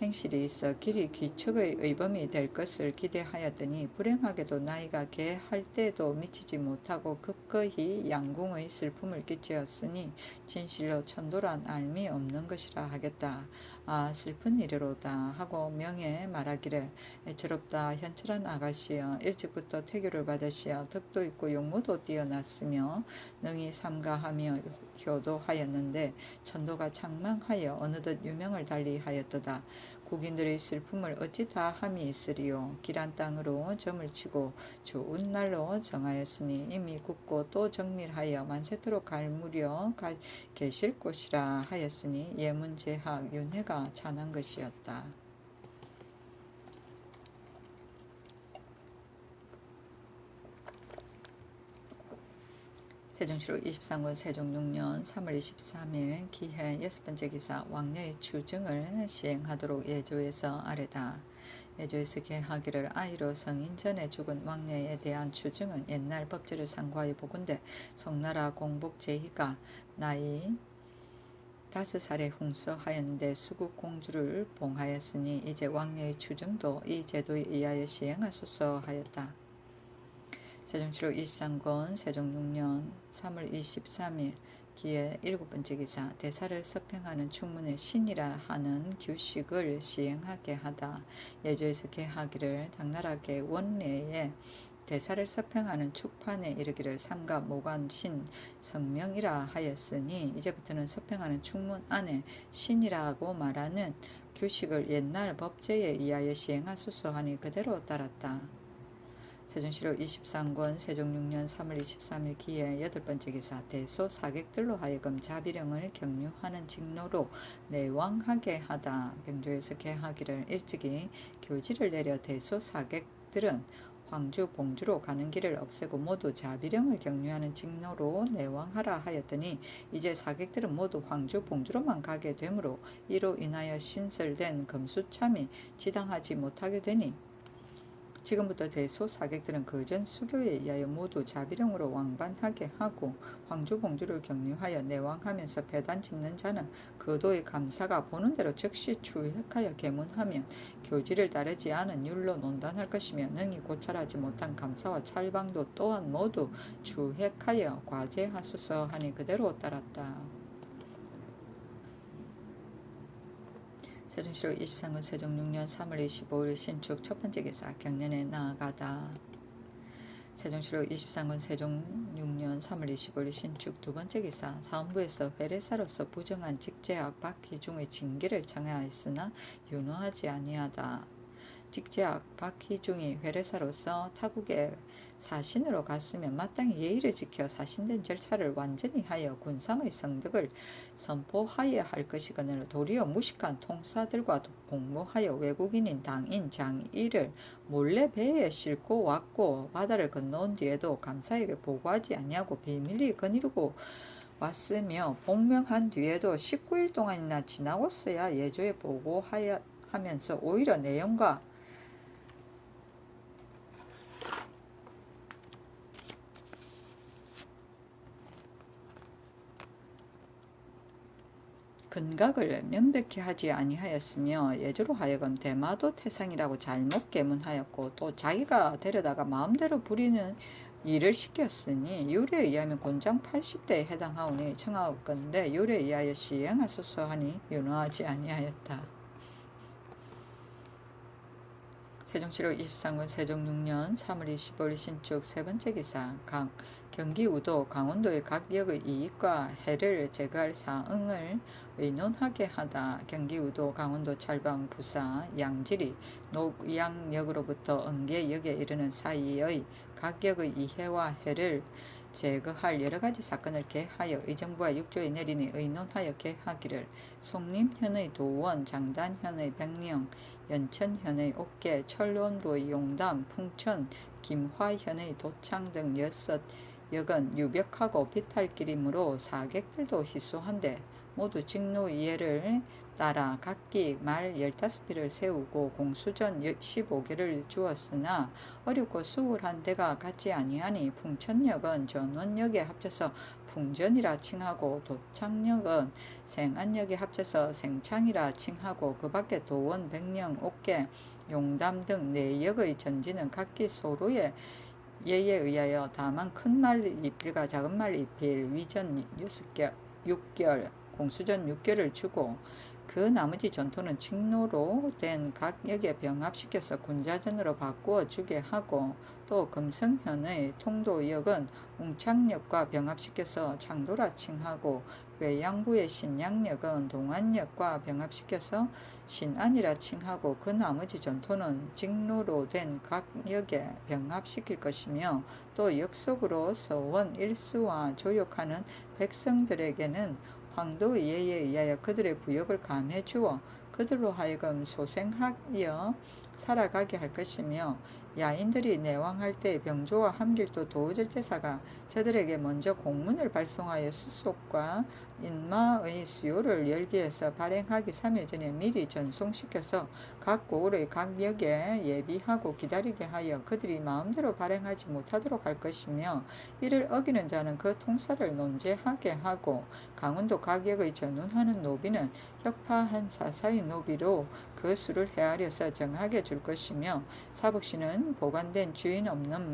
행실이 있어 길이 귀척의 의범이 될 것을 기대하였더니 불행하게도 나이가 개할 때도 미치지 못하고 급거히 양궁의 슬픔을 끼치었으니 진실로 천도란 알미 없는 것이라 하겠다. 아 슬픈 일이로다 하고 명예 말하기를 애처롭다 현철한 아가씨여 일찍부터 태교를 받으시어 덕도 있고 용모도 뛰어났으며 능히 삼가하며 효도하였는데 천도가 창망하여 어느덧 유명을 달리하였도다. 국인들의 슬픔을 어찌 다 함이 있으리요. 길한 땅으로 점을 치고 좋은 날로 정하였으니 이미 굳고 또 정밀하여 만세토록 갈무려 계실 곳이라 하였으니 예문제학 윤회가 찬한 것이었다. 세종시로 23군 세종 6년 3월 23일 기해 여섯 번째 기사 왕녀의 추증을 시행하도록 예조에서 아래다. 예조에서 계하기를 아이로 성인 전에 죽은 왕녀에 대한 추증은 옛날 법제를 상고하여 보건대 송나라 공복 제희가 나이 5살에 훈서하였는데 수국 공주를 봉하였으니 이제 왕녀의 추증도 이 제도에 의하여 시행하소서 하였다. 세종시로 23권 세종 6년 3월 23일 기해 일곱 번째 기사 대사를 서평하는 충문의 신이라 하는 규식을 시행하게 하다. 예조에서 계하기를 당나라계 원내에 대사를 서평하는 축판에 이르기를 삼가 모관 신 성명이라 하였으니 이제부터는 서평하는 충문 안에 신이라고 말하는 규식을 옛날 법제에 의하여 시행하소서 하니 그대로 따랐다. 세종시로 23권 세종 6년 3월 23일 기해 여덟 번째 기사 대소 사객들로 하여금 자비령을 경유하는 직로로 내왕하게 하다. 병조에서 계하기를 일찍이 교지를 내려 대소 사객들은 황주 봉주로 가는 길을 없애고 모두 자비령을 경유하는 직로로 내왕하라 하였더니 이제 사객들은 모두 황주 봉주로만 가게 되므로 이로 인하여 신설된 금수참이 지당하지 못하게 되니 지금부터 대소 사객들은 그전 수교에 의하여 모두 자비령으로 왕반하게 하고 황주봉주를 경유하여 내왕하면서 배단 짓는 자는 그 도의 감사가 보는 대로 즉시 추획하여 계문하면 교지를 따르지 않은 율로 논단할 것이며 능히 고찰하지 못한 감사와 찰방도 또한 모두 추획하여 과제하소서 하니 그대로 따랐다. 세종시로 23군 세종 6년 3월 25일 신축 첫 번째 기사 경년에 나아가다. 세종시로 23군 세종 6년 3월 25일 신축 두 번째 기사. 사원부에서 회례사로서 부정한 직제학 박희중의 징계를 청하였으나 윤호하지 아니하다. 직제학 박희중이 회례사로서 타국에 사신으로 갔으면 마땅히 예의를 지켜 사신된 절차를 완전히 하여 군상의 성덕을 선포하여야 할 것이거늘 도리어 무식한 통사들과 공모하여 외국인인 당인 장의를 몰래 배에 싣고 왔고 바다를 건너온 뒤에도 감사에게 보고하지 아니하고 비밀리 거느리고 왔으며 복명한 뒤에도 19일 동안이나 지나고서야 예조에 보고하여 하면서 오히려 내용과 근각을 명백히 하지 아니하였으며 예조로 하여금 대마도 태상이라고 잘못 계문하였고 또 자기가 데려다가 마음대로 부리는 일을 시켰으니 율에 의하면 곤장 80대에 해당하오니 청하건대 율에 의하여 시행하소서 하니 윤호하지 아니하였다. 세종시로 23군 세종 6년 3월 25일 신축 세 번째 기사. 경기 우도 강원도의 각 역의 이익과 해를 제거할 사항을 의논하게 하다. 경기 우도 강원도 찰방 부사 양지리 녹양역으로부터 은계역에 이르는 사이의 각 역의 이해와 해를 제거할 여러가지 사건을 개하여 의정부와 육조에 내리니 의논하여 개하기를 송림현의 도원, 장단현의 백령, 연천현의 옥계, 철원부의 용담, 풍천, 김화현의 도창 등 6역은 유벽하고 비탈길이므로 사객들도 희소한데 모두 직로 이해를 따라 각기 말 15필을 세우고 공수전 15개를 주었으나 어렵고 수월한 데가 같지 아니하니 풍천역은 전원역에 합쳐서 풍전이라 칭하고 도창역은 생안역에 합쳐서 생창이라 칭하고 그 밖에 도원, 백령, 옥계, 용담 등 4역의 전지는 각기 소로의 예에 의하여 다만 큰 말 이필과 작은 말 이필, 위전 6개월, 공수전 6개월을 주고 그 나머지 전토는 직로로 된 각 역에 병합시켜서 군자전으로 바꾸어 주게 하고 또 금성현의 통도역은 웅창역과 병합시켜서 창도라 칭하고 외양부의 신양역은 동안역과 병합시켜서 신안이라 칭하고 그 나머지 전토는 직로로 된 각 역에 병합시킬 것이며 또 역속으로 서원 일수와 조역하는 백성들에게는 황도의 예에 의하여 그들의 부역을 감해 주어 그들로 하여금 소생하여 살아가게 할 것이며 야인들이 내왕할 때 병조와 함길도 도우절제사가 저들에게 먼저 공문을 발송하여 수속과 인마의 수요를 열기해서 발행하기 3일 전에 미리 전송시켜서 각 고을의 각 역에 예비하고 기다리게 하여 그들이 마음대로 발행하지 못하도록 할 것이며 이를 어기는 자는 그 통사를 논제하게 하고 강원도 각 역의 전운하는 노비는 혁파한 사사의 노비로 그 수를 헤아려서 정하게 줄 것이며 사북시는 보관된 주인 없는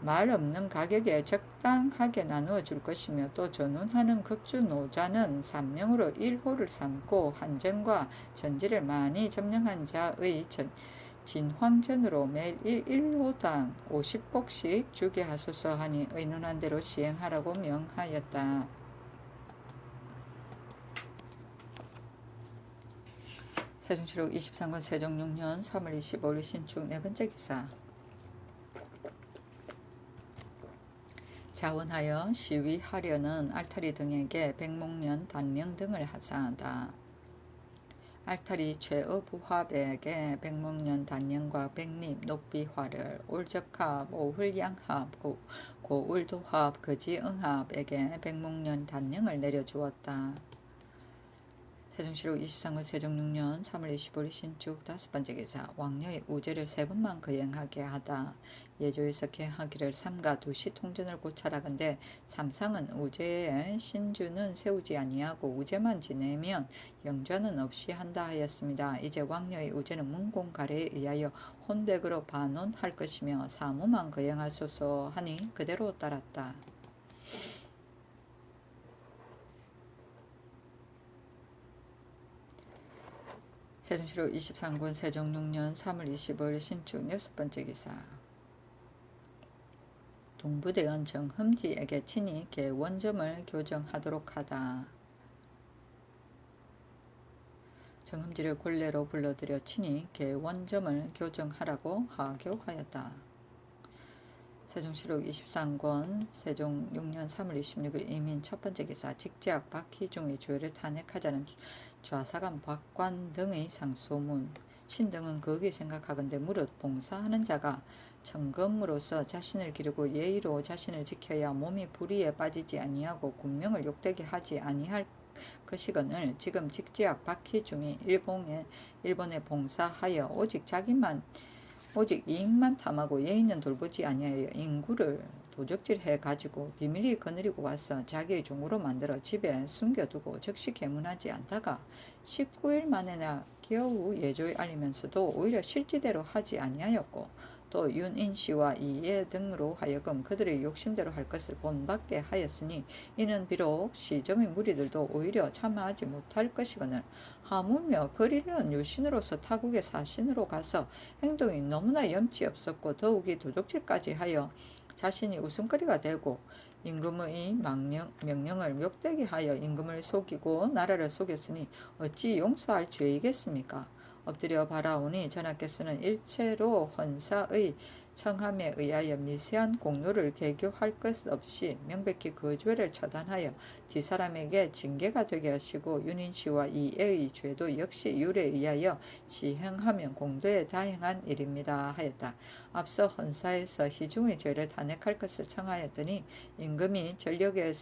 말 없는 가격에 적당하게 나누어 줄 것이며 또 전운하는 급주 노자는 3명으로 1호를 삼고 한정과 전지를 많이 점령한 자의 진황전으로 매일 1호당 50복씩 주게 하소서 하니 의논한 대로 시행하라고 명하였다. 세종시록 23군 세종 6년 3월 25일 신축 네 번째 기사. 자원하여 시위하려는 알타리 등에게 백목련 단령 등을 하사하다. 알타리 최어부합에게 백목련 단령과 백립 녹비화를 올적합, 오hul양합, 고울도합, 거지응합에게 백목련 단령을 내려주었다. 세종시록 23군 세종 6년 3월 25일 신축 다섯 번째 기사. 왕녀의 우제를 3번만 거행하게 하다. 예조에서 개하기를 삼가 두시 통전을 고찰하건대 삼상은 우제에 신주는 세우지 아니하고 우제만 지내면 영좌는 없이 한다 하였습니다. 이제 왕녀의 우제는 문공가래에 의하여 혼백으로 반원할 것이며 사무만 거행하소서 하니 그대로 따랐다. 세종시록 23군 세종 6년 3월 25일 신축 여섯 번째 기사. 동부대원 정흠지에게 친히 개원점을 교정하도록 하다. 정흠지를 본래로 불러들여 친히 개원점을 교정하라고 하교하였다. 세종시록 23권 세종 6년 3월 26일 이민 첫 번째 기사 직제학 박희중의 조회를 탄핵하자는 좌사관 박관 등의 상소문. 신등은 거기 생각하건대 무릇 봉사하는 자가 청검으로서 자신을 기르고 예의로 자신을 지켜야 몸이 불의에 빠지지 아니하고 군명을 욕되게 하지 아니할 것이거늘 지금 직제학 박희중이 일본에 봉사하여 오직 이익만 탐하고 예의는 돌보지 아니하여 인구를 도적질해 가지고 비밀히 거느리고 와서 자기의 종으로 만들어 집에 숨겨두고 즉시 개문하지 않다가 19일 만에나 겨우 예조에 알리면서도 오히려 실지대로 하지 아니하였고 또 윤인씨와 이해 등으로 하여금 그들의 욕심대로 할 것을 본받게 하였으니 이는 비록 시정의 무리들도 오히려 참아하지 못할 것이거늘 하물며 거리는 유신으로서 타국의 사신으로 가서 행동이 너무나 염치 없었고 더욱이 도둑질까지 하여 자신이 웃음거리가 되고 임금의 명령을 욕되게 하여 임금을 속이고 나라를 속였으니 어찌 용서할 죄이겠습니까? 엎드려 바라오니 전하께서는 일체로 헌사의 청함에 의하여 미세한 공로를 개교할 것 없이 명백히 그 죄를 처단하여 뒷사람에게 징계가 되게 하시고 윤인씨와 이애의 죄도 역시 율에 의하여 시행하면 공도에 다행한 일입니다 하였다. 앞서 헌사에서 희중의 죄를 탄핵할 것을 청하였더니 임금이 전력에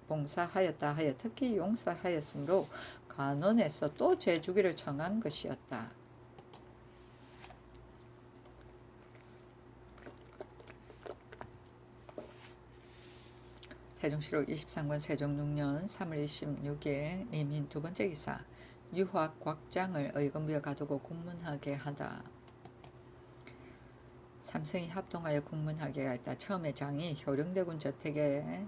봉사하였다 하여 특히 용서하였으므로 간원에서 또 죄주기를 청한 것이었다. 세종시록 23권 세종 6년 3월 26일 이민 두 번째 기사 유학 곽장을 의금부에 가두고 국문하게 하다. 삼성이 합동하여 국문하게 했다. 처음에 장이 효령대군 저택에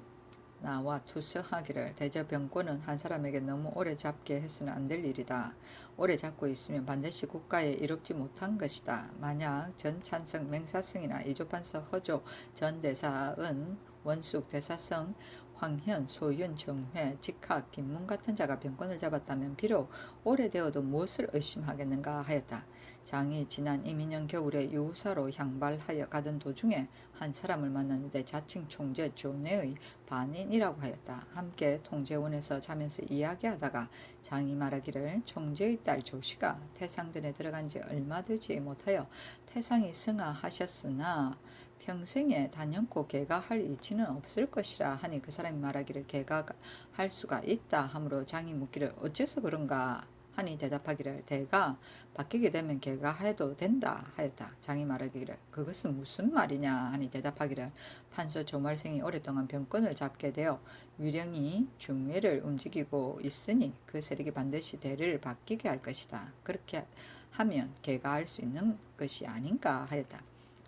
나와 투서하기를 대저병권은 한 사람에게 너무 오래 잡게 해서는 안 될 일이다. 오래 잡고 있으면 반드시 국가에 이롭지 못한 것이다. 만약 전찬성 맹사성이나 이조판서 허조 전대사은 원숙 대사성 황현 소윤 정회 직학 김문 같은 자가 병권을 잡았다면 비록 오래되어도 무엇을 의심하겠는가 하였다. 장이 지난 이민년 겨울에 유사로 향발하여 가던 도중에 한 사람을 만났는데 자칭 총재 조내의 반인이라고 하였다. 함께 통제원에서 자면서 이야기하다가 장이 말하기를 총재의 딸 조씨가 태상전에 들어간 지 얼마 되지 못하여 태상이 승하하셨으나 평생에 단연코 개가할 이치는 없을 것이라 하니 그 사람이 말하기를 개가할 수가 있다 하므로 장이 묻기를 어째서 그런가 하니 대답하기를 대가 바뀌게 되면 개가해도 된다 하였다. 장이 말하기를 그것은 무슨 말이냐 하니 대답하기를 판서 조말생이 오랫동안 병권을 잡게 되어 위령이 중외를 움직이고 있으니 그 세력이 반드시 대를 바뀌게 할 것이다. 그렇게 하면 개가할 수 있는 것이 아닌가 하였다.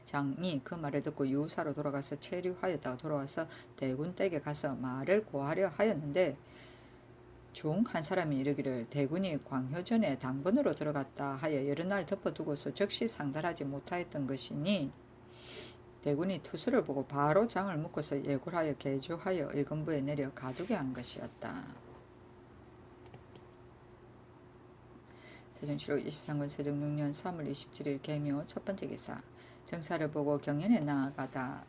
장이 그 말을 듣고 유사로 돌아가서 체류하였다가 돌아와서 대군 댁에 가서 말을 고하려 하였는데 중 한 사람이 이르기를 대군이 광효전에 당번으로 들어갔다 하여 여러 날 덮어두고서 즉시 상달하지 못하였던 것이니 대군이 투수를 보고 바로 장을 묶어서 예굴하여 개조하여 의금부에 내려 가두게 한 것이었다. 세종시록 23권 세종 6년 3월 27일 개묘 첫 번째 기사 정사를 보고 경연에 나아가다.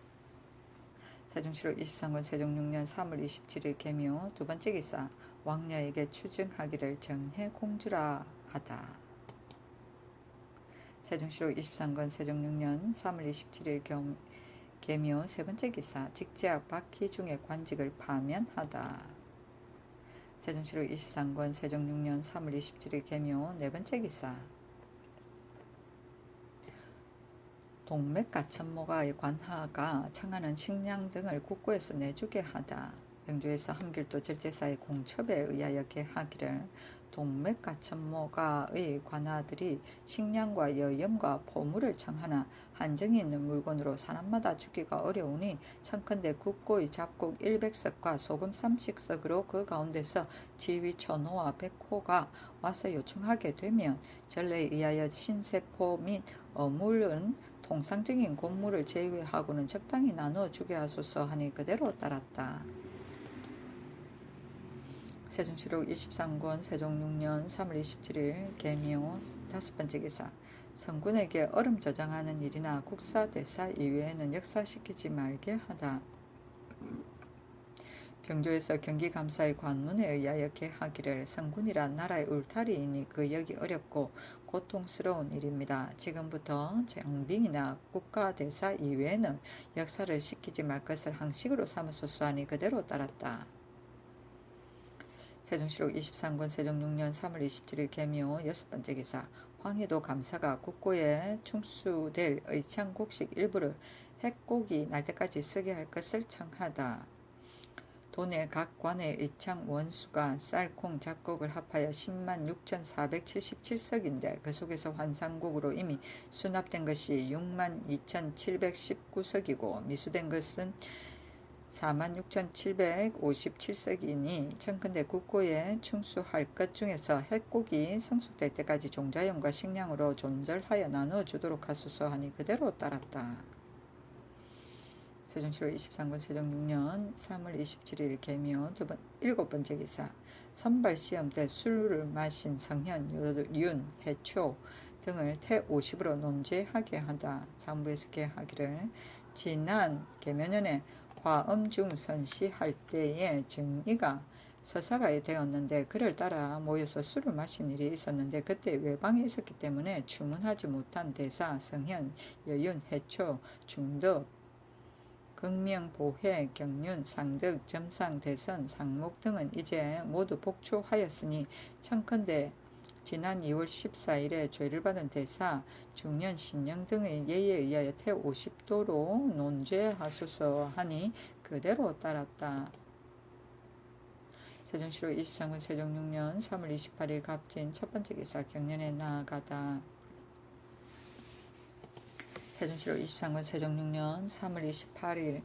세종시록 23권 세종 6년 3월 27일 개묘 두 번째 기사 왕녀에게 추증하기를 정해 공주라 하다. 세종시록 23권 세종 6년 3월 27일 개묘 세 번째 기사 직제학 박희중의 관직을 파면하다. 세종시록 23권 세종 6년 3월 27일 개묘 네 번째 기사 동맥가천모가의 관하가 청하는 식량 등을 국고에서 내주게 하다. 병조에서 함길도 절제사의 공첩에 의하여 개하기를 동맥가천모가의 관하들이 식량과 여염과 포물을 청하나 한정이 있는 물건으로 사람마다 주기가 어려우니 청컨대 국고의 잡곡 100석과 소금 30석으로 그 가운데서 지휘 천호와 백호가 와서 요청하게 되면 전례에 의하여 신세포 및 어물은 통상적인 곡물을 제외하고는 적당히 나누어 주게 하소서 하니 그대로 따랐다. 세종시록 23권 세종 6년 3월 27일 계미호 5번째 기사. 성군에게 얼음 저장하는 일이나 국사 대사 이외에는 역사시키지 말게 하다. 병조에서 경기감사의 관문에 의하여 개하기를 성군이란 나라의 울타리이니 그 여기 어렵고 고통스러운 일입니다. 지금부터 정빙이나 국가대사 이외에는 역사를 시키지 말 것을 항식으로 삼으소서 하니 그대로 따랐다. 세종시록 23권 세종 6년 3월 27일 계미호 6번째 기사. 황해도 감사가 국고에 충수될 의창곡식 일부를 핵곡이 날 때까지 쓰게 할 것을 청하다. 도내 각 관의 의창 원수가 쌀, 콩, 잡곡을 합하여 10만 6,477석인데 그 속에서 환상곡으로 이미 수납된 것이 6만 2,719석이고 미수된 것은 46,757석이니 청컨대 국고에 충수할 것 중에서 핵곡이 성숙될 때까지 종자용과 식량으로 존절하여 나누어 주도록 하소서 하니 그대로 따랐다. 세종시록 23권 세종 6년 3월 27일 계미호 7번째 기사. 선발시험 때 술을 마신 성현, 윤, 해초 등을 태 50으로 논제하게 하다. 장부에서 개하기를 지난 계면년에 화엄중 선시할 때에 정의가 서사가 되었는데 그를 따라 모여서 술을 마신 일이 있었는데 그때 외방에 있었기 때문에 주문하지 못한 대사, 성현, 여윤, 해초, 중덕, 극명, 보혜, 경륜, 상덕, 점상, 대선, 상목 등은 이제 모두 복초하였으니 청컨대 지난 2월 14일에 죄를 받은 대사, 중년, 신령 등의 예에 의하여 태 50도로 논죄하소서 하니 그대로 따랐다. 세종시록 23권 세종 6년 3월 28일 갑진 첫번째 기사. 경련에 나아가다. 세종시록 23권 세종 6년 3월 28일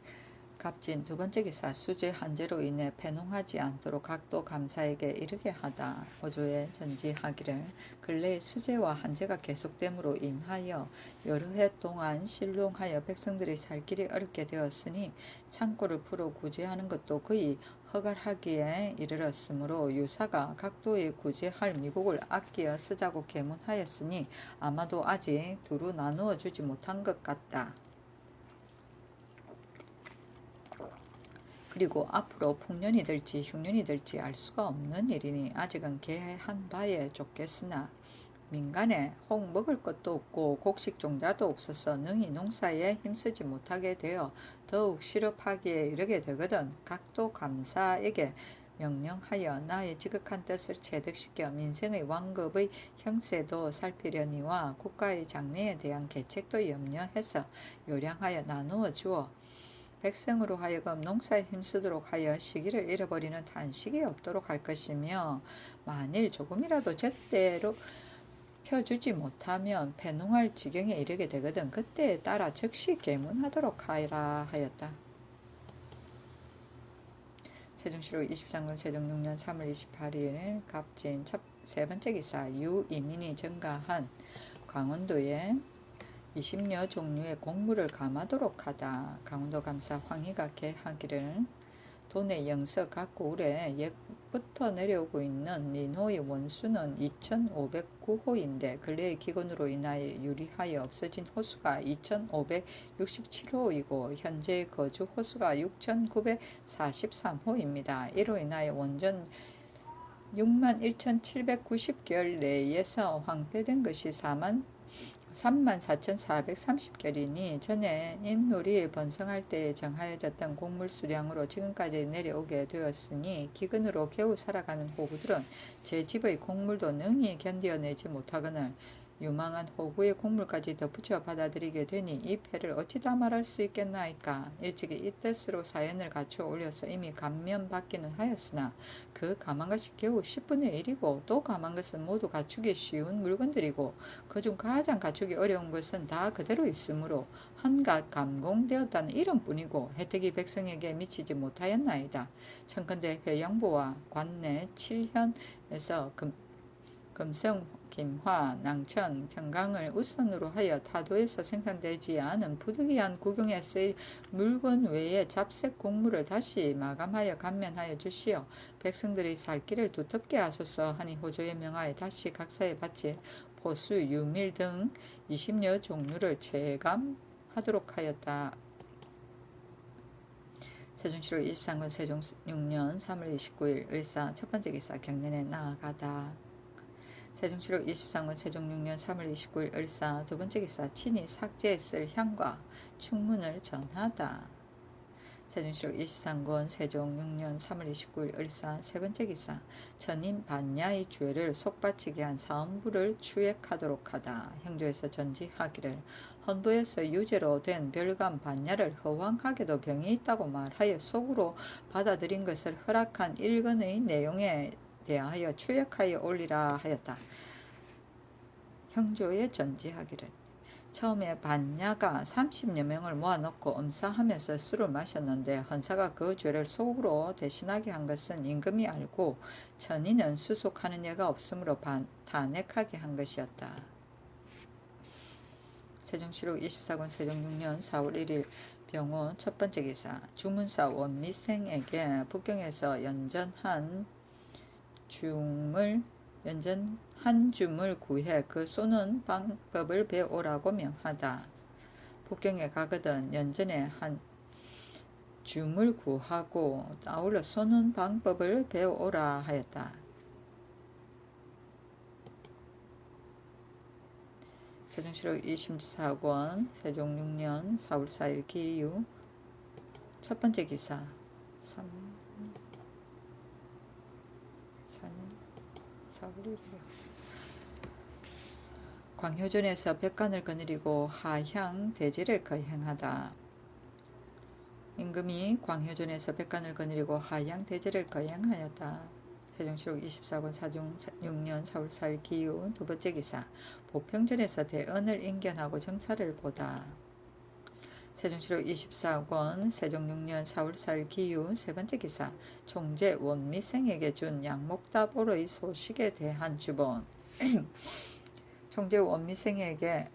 갑진 두번째 기사. 수재 한재로 인해 패농하지 않도록 각도 감사에게 이르게 하다. 호조에 전지하기를 근래 수재와 한재가 계속됨으로 인하여 여러 해 동안 신롱하여 백성들이 살 길이 어렵게 되었으니 창고를 풀어 구제하는 것도 거의 허갈하기에 이르렀으므로 유사가 각도에 구제할 미국을 아끼어 쓰자고 계문하였으니 아마도 아직 두루 나누어 주지 못한 것 같다. 그리고 앞으로 풍년이 될지 흉년이 될지 알 수가 없는 일이니 아직은 계한 바에 쫓겠으나 민간에 혹 먹을 것도 없고 곡식 종자도 없어서 능히 농사에 힘쓰지 못하게 되어 더욱 시럽하기에 이르게 되거든 각도 감사에게 명령하여 나의 지극한 뜻을 체득시켜 민생의 완급의 형세도 살피려니와 국가의 장래에 대한 계책도 염려해서 요량하여 나누어 주어 백성으로 하여금 농사에 힘쓰도록 하여 시기를 잃어버리는 단식이 없도록 할 것이며 만일 조금이라도 제때로 펴주지 못하면 패농할 지경에 이르게 되거든 그때에 따라 즉시 계문하도록 하라 하였다. 세종시록 23권 세종 6년 3월 28일 갑진 세 번째 기사. 유이민이 전가한 강원도에 20여 종류의 곡물을 감하도록 하다. 강원도 감사 황희가 개하기를 도내 영서 각 고을에 옛부터 내려오고 있는 민호의 원수는 2509호인데 근래의 기근으로 인하여 유리하여 없어진 호수가 2567호이고 현재 거주 호수가 6943호입니다. 이로 인하여 원전 61,790결 내에서 황폐된 것이 34,430결이니 전에 인물이 번성할 때에 정하여졌던 곡물 수량으로 지금까지 내려오게 되었으니 기근으로 겨우 살아가는 호구들은 제 집의 곡물도 능히 견뎌내지 못하거늘 유망한 호구의 곡물까지 덧붙여 받아들이게 되니 이 패를 어찌 다 말할 수 있겠나이까. 일찍이 이 뜻으로 사연을 갖추어 올려서 이미 감면받기는 하였으나 그 감한 것이 겨우 10분의 1이고 또 감한 것은 모두 갖추기 쉬운 물건들이고 그중 가장 갖추기 어려운 것은 다 그대로 있으므로 한갓 감공되었다는 이름뿐이고 혜택이 백성에게 미치지 못하였나이다. 청컨대 회양부와 관내 7현에서 금성, 김화, 낭천, 평강을 우선으로 하여 타도에서 생산되지 않은 부득이한 국용에 쓰일 물건 외에 잡색 곡물을 다시 마감하여 감면하여 주시어 백성들이 살 길을 두텁게 하소서 하니 호조에 명하여 다시 각사에 바칠 포수, 유밀 등 20여 종류를 체감하도록 하였다. 세종시로 23권 세종 6년 3월 29일 을사 첫 번째 기사 경년에 나아가다. 세종시로 23권 세종 6년 3월 29일 을사 두 번째 기사 친히 삭제에 쓸 향과 충문을 전하다. 세종시로 23권 세종 6년 3월 29일 을사 세 번째 기사 전임 반야의 죄를 속바치게 한 사음부를 추액하도록 하다. 형조에서 전지하기를 헌부에서 유죄로 된 별감 반야를 허황하게도 병이 있다고 말하여 속으로 받아들인 것을 허락한 일건의 내용에 대하여 추액하여 올리라 하였다. 형조에 전지하기를 처음에 반야가 30여 명을 모아놓고 엄사하면서 술을 마셨는데 헌사가 그 죄를 속으로 대신하게 한 것은 임금이 알고 전인은 수속하는 예가 없으므로 단액하게 한 것이었다. 세종시록 24권 세종 6년 4월 1일 병호 첫 번째 기사 주문사 원미생에게 북경에서 연전한 줌을 구해 그 쏘는 방법을 배우라고 명하다. 북경에 가거든 연전에 한 줌을 구하고 아울러 쏘는 방법을 배우오라 하였다. 세종시록 24권 세종 6년 4월 4일 기유 첫 번째 기사 4월 1일 광효전에서 백관을 거느리고 하향 대제를 거행하다. 임금이 광효전에서 백관을 거느리고 하향 대제를 거행하였다. 세종시록 24권 사종 6년 4월 4일 기유 두 번째 기사 보평전에서 대언을 인견하고 정사를 보다. 세종시록 24권 세종 6년 4월 4일 기유 세 번째 기사 총재 원미생에게 준 양목답오의 소식에 대한 주본 총재 원미생에게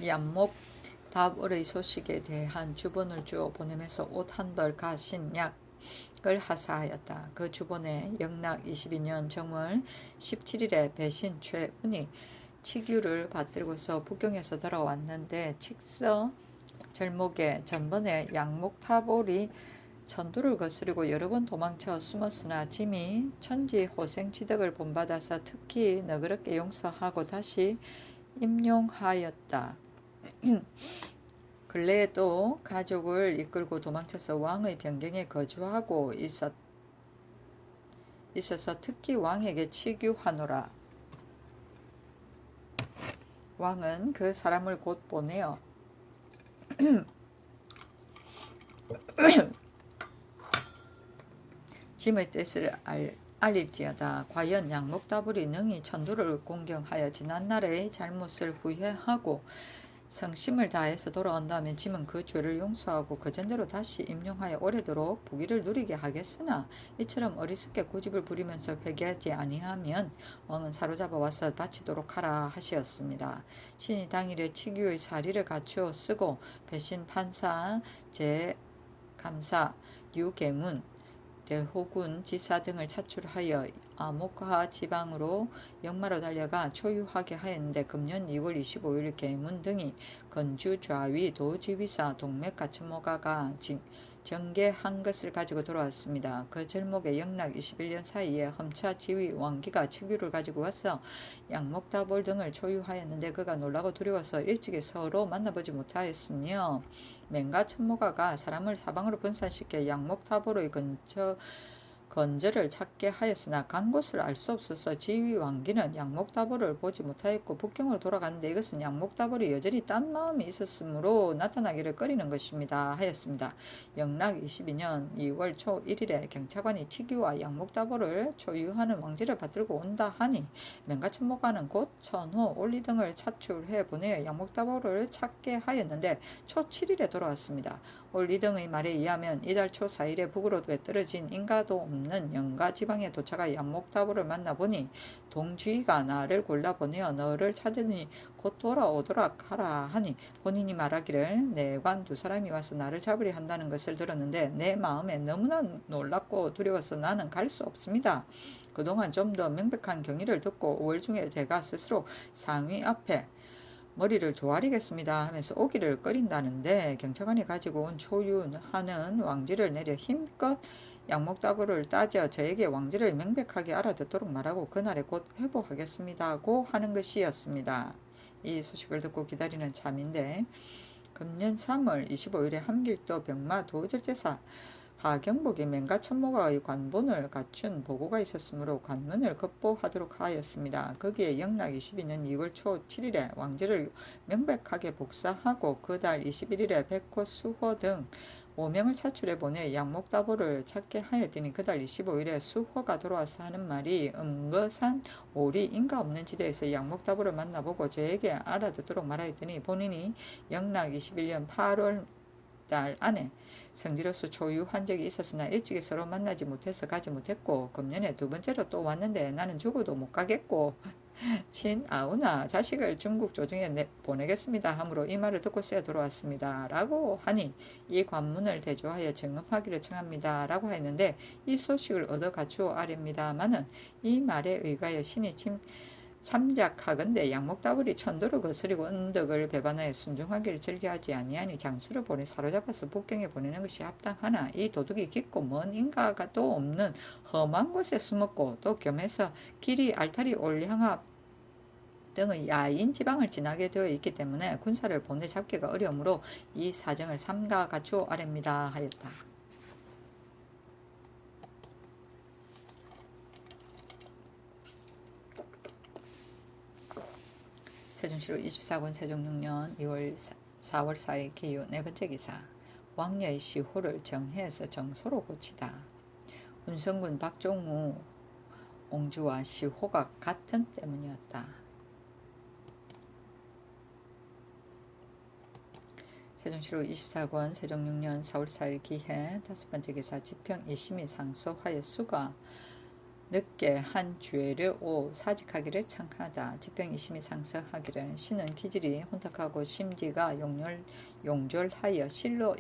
양목답오의 소식에 대한 주본을 주어 보내면서 옷 한 벌 가신 약을 하사하였다. 그 주본에 영락 22년 정월 17일에 배신 최운이 치규를 받들고서 북경에서 돌아왔는데 칙서 절목에 전번에 양목타볼이 전도를 거스르고 여러 번 도망쳐 숨었으나 짐이 천지호생치덕을 본받아서 특히 너그럽게 용서하고 다시 임용하였다. 근래에 또 가족을 이끌고 도망쳐서 왕의 변경에 거주하고 있어서 특히 왕에게 치규하노라. 왕은 그 사람을 곧 보내어 짐의 뜻을 알릴지어다. 과연 양목다불이 능히 천도를 공경하여 지난날의 잘못을 후회하고 성심을 다해서 돌아온다면 짐은 그 죄를 용서하고 그전대로 다시 임용하여 오래도록 부귀를 누리게 하겠으나 이처럼 어리석게 고집을 부리면서 회개하지 아니하면 왕은 사로잡아 와서 바치도록 하라 하시었습니다. 신이 당일에 치규의 사리를 갖추어 쓰고 배신 판사, 제감사, 유계문, 대호군 지사 등을 차출하여 아모카 지방으로 역마로 달려가 초유하게 하였는데 금년 2월 25일 계문 등이 건주 좌위 도지휘사 동맥가천모가가 정계한 것을 가지고 돌아왔습니다. 그 절목에 영락 21년 사이에 험차 지휘 왕기가 치규를 가지고 와서 양목다볼 등을 초유하였는데 그가 놀라고 두려워서 일찍이 서로 만나보지 못하였으며 맹가 천모가가 사람을 사방으로 분산시켜 양목다볼의 건절을 찾게 하였으나 간 곳을 알 수 없어서 지휘 왕기는 양목다보를 보지 못하였고 북경으로 돌아갔는데 이것은 양목다보이 여전히 딴 마음이 있었으므로 나타나기를 꺼리는 것입니다 하였습니다. 영락 22년 2월 초 1일에 경차관이 치기와 양목다보를 초유하는 왕지를 받들고 온다 하니 맹가천모가는 곧 천호 올리 등을 차출해 보내어 양목다보를 찾게 하였는데 초 7일에 돌아왔습니다. 올리 등의 말에 의하면 이달 초 4일에 북으로 떨어진 인가도 없는 영가 지방에 도착하여 양목다보를 만나보니 동주의가 나를 골라보내어 너를 찾으니 곧 돌아오도록 하라 하니 본인이 말하기를 내관 두 사람이 와서 나를 잡으려 한다는 것을 들었는데 내 마음에 너무나 놀랍고 두려워서 나는 갈 수 없습니다. 그동안 좀 더 명백한 경위를 듣고 5월 중에 제가 스스로 상위 앞에 머리를 조아리겠습니다 하면서 오기를 꺼린다는데 경찰관이 가지고 온 초유하는 왕지를 내려 힘껏 양목다보를 따져 저에게 왕지를 명백하게 알아듣도록 말하고 그날에 곧 회복하겠습니다고 하는 것이었습니다. 이 소식을 듣고 기다리는 참인데 금년 3월 25일에 함길도 병마 도절제사 하경복이 맹가천모가의 관본을 갖춘 보고가 있었으므로 관문을 급보하도록 하였습니다. 거기에 영락 22년 2월 초 7일에 왕지를 명백하게 복사하고 그 달 21일에 백호, 수호 등 5명을 차출해 보내 양목다보를 찾게 하였더니 그 달 25일에 수호가 돌아와서 하는 말이 음거산 오리 인가 없는 지대에서 양목다보를 만나보고 저에게 알아듣도록 말하였더니 본인이 영락 21년 8월 달 안에 성지로서 초유한 적이 있었으나 일찍이 서로 만나지 못해서 가지 못했고 금년에 두 번째로 또 왔는데 나는 죽어도 못 가겠고 친아우나 자식을 중국 조정에 보내겠습니다 하므로 이 말을 듣고서야 돌아왔습니다 라고 하니 이 관문을 대조하여 정음하기를 청합니다 라고 했는데 이 소식을 얻어 갖추어 아렵니다마는 이 말에 의하여 신이 참작하건대 양목다보리 천도를 거스리고 언덕을 배반하여 순종하기를 즐겨하지 아니하니 장수를 보내 사로잡아서 북경에 보내는 것이 합당하나 이 도둑이 깊고 먼 인가가 또 없는 험한 곳에 숨었고 또 겸해서 길이 알타리 올향합 등의 야인 지방을 지나게 되어 있기 때문에 군사를 보내 잡기가 어려우므로 이 사정을 삼가 갖추어 아렵니다 하였다. 세종시로 24권 세종 6년 4월 4일 기유 네 번째 기사 왕녀의 시호를 정해서 정소로 고치다. 운성군 박종우 옹주와 시호가 같은 때문이었다. 세종시로 24권 세종 6년 4월 4일 기해 다섯 번째 기사 지평 이심이 상소하여 수가 늦게 한 죄를 사직하기를 청하다. 지평 이심이 상소하기를 신은 기질이 혼탁하고 심지가 용졸하여 실로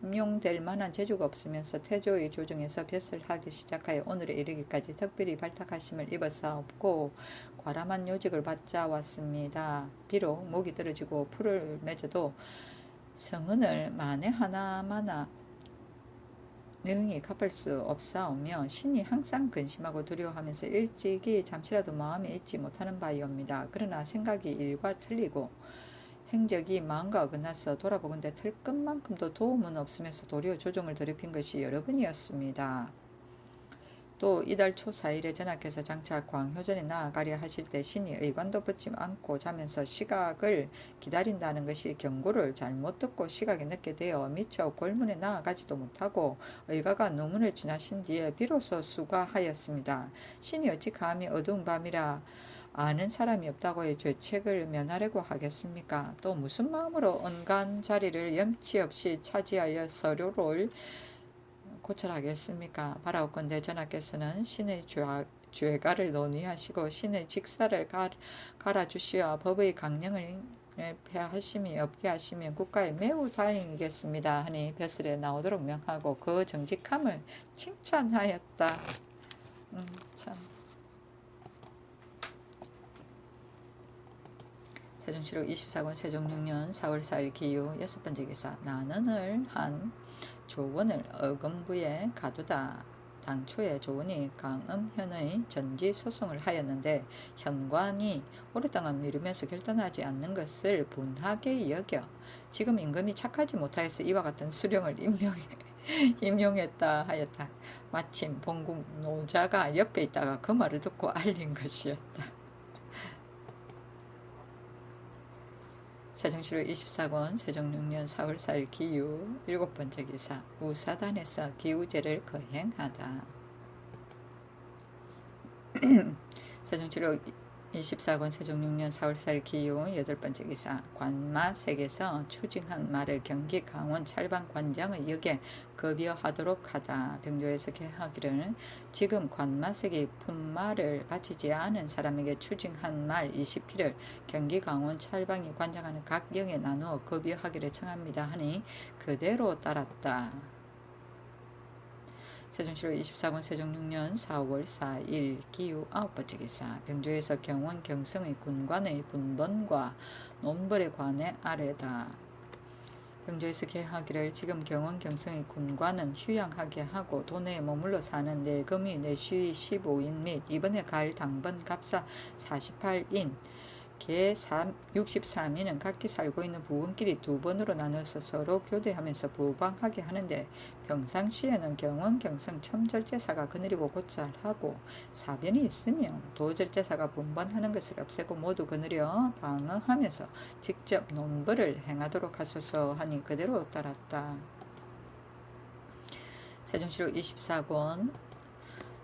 임용될 만한 재주가 없으면서 태조의 조정에서 벼슬 하기 시작하여 오늘에 이르기까지 특별히 발탁하심을 입어사옵고 과람한 요직을 받자 왔습니다. 비록 목이 떨어지고 풀을 맺어도 성은을 만에 하나마나 능히 갚을 수 없사오며 신이 항상 근심하고 두려워하면서 일찍이 잠시라도 마음에 잊지 못하는 바이옵니다. 그러나 생각이 일과 틀리고 행적이 마음과 어긋나서 돌아보건대 틀끝만큼도 도움은 없으면서 도리어 조정을 더럽힌 것이 여러 번이었습니다. 또 이달 초 4일에 전하께서 장차 광효전에 나아가려 하실 때 신이 의관도 붙지 않고 자면서 시각을 기다린다는 것이 경고를 잘못 듣고 시각이 늦게 되어 미처 골문에 나아가지도 못하고 의가가 노문을 지나신 뒤에 비로소 수가하였습니다. 신이 어찌 감히 어두운 밤이라 아는 사람이 없다고 해 죄책을 면하려고 하겠습니까? 또 무슨 마음으로 언간 자리를 염치 없이 차지하여 서류를 고찰하겠습니까? 바라옵건대 전하께서는 신의 죄가를 논의하시고 신의 직사를 갈아주시어 법의 강령을 폐하심이 없게 하시면 국가에 매우 다행이겠습니다 하니 벼슬에 나오도록 명하고 그 정직함을 칭찬하였다. 참. 세종시록 24권 세종 6년 4월 4일 기유 여섯 번째 기사 나는을 한 조원을 어금부에 가두다. 당초에 조원이 강음현의 전지 소송을 하였는데 현관이 오랫동안 미루면서 결단하지 않는 것을 분하게 여겨 지금 임금이 착하지 못하여서 이와 같은 수령을 임명해 임용했다 하였다. 마침 본국 노자가 옆에 있다가 그 말을 듣고 알린 것이었다. 세종시로 24권 세종 6년 4월 4일 기유 7번째 기사 우사단에서 기우제를 거행하다. 세종시로 24권 세종 6년 4월 4일 기유 8번째 기사 관마색에서 추징한 말을 경기 강원 찰방관장의 역에 급여하도록 하다. 병조에서 개하기를 지금 관마색이 품말을 바치지 않은 사람에게 추징한 말 20피를 경기 강원 찰방이 관장하는 각 영에 나누어 급여하기를 청합니다 하니 그대로 따랐다. 세종시로 24권 세종 6년 4월 4일 기유 9번째 기사 병조에서 경원 경성의 군관의 분번과 논벌에 관해 아래다. 병조에서 개하기를 지금 경원 경성의 군관은 휴양하게 하고 도내에 머물러 사는 내금이 내쉬 15인 및 이번에 갈 당번 갑사 48인 개 63인은 각기 살고 있는 부원끼리 두 번으로 나눠서 서로 교대하면서 부방하게 하는데 평상시에는 경원 경성 첨절제사가 그늘이고 곧잘하고 사변이 있으면 도절제사가 분번하는 것을 없애고 모두 그늘여 방어하면서 직접 논벌을 행하도록 하소서 하니 그대로 따랐다. 세종시로 24권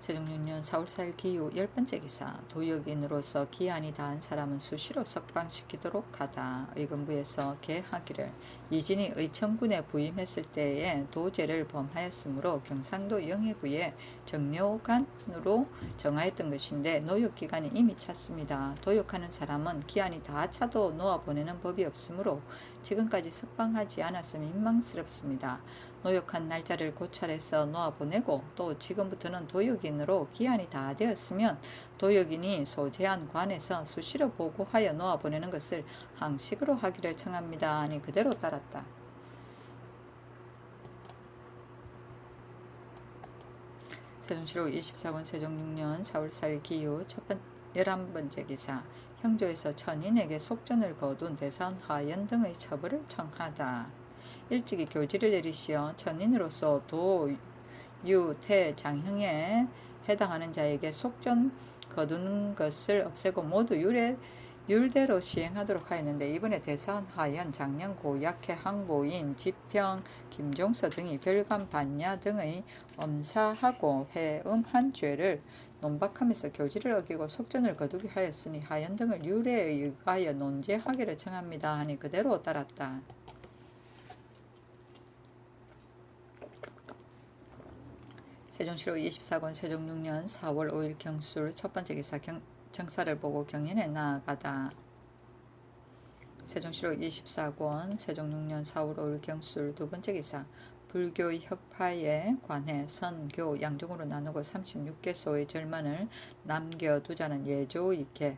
세종 6년 4월 4일 기유 10번째 기사 도역인으로서 기한이 다한 사람은 수시로 석방시키도록 하다. 의금부에서 개하기를 이진이 의천군에 부임했을 때에 도제를 범하였으므로 경상도 영해부에 정려관으로 정하였던 것인데 노역기간이 이미 찼습니다. 도역하는 사람은 기한이 다 차도 놓아보내는 법이 없으므로 지금까지 석방하지 않았음이 민망스럽습니다. 노역한 날짜를 고찰해서 놓아보내고 또 지금부터는 도역인으로 기한이 다 되었으면 도역인이 소재한 관에서 수시로 보고하여 놓아보내는 것을 항식으로 하기를 청합니다. 하니 그대로 따랐다. 세종시로 24권 세종 6년 4월 4일 기유 11번째 기사 형조에서 천인에게 속전을 거둔 대선 하연 등의 처벌을 청하다. 일찍이 교지를 내리시어 천인으로서 도, 유, 태, 장형에 해당하는 자에게 속전 거두는 것을 없애고 모두 율대로 시행하도록 하였는데 이번에 대선, 하연, 장령, 고약해, 항고인, 지평, 김종서 등이 별감, 반야 등의 엄사하고 해음한 죄를 논박하면서 교지를 어기고 속전을 거두게 하였으니 하연 등을 율에 의하여 논제하기를 청합니다 하니 그대로 따랐다. 세종시로 24권 세종 6년 4월 5일 경술 첫번째 기사 정사를 보고 경연에 나아가다. 세종시로 24권 세종 6년 4월 5일 경술 두번째 기사 불교의 혁파에 관해 선교 양종으로 나누고 36개소의 절만을 남겨두자는 예조의 개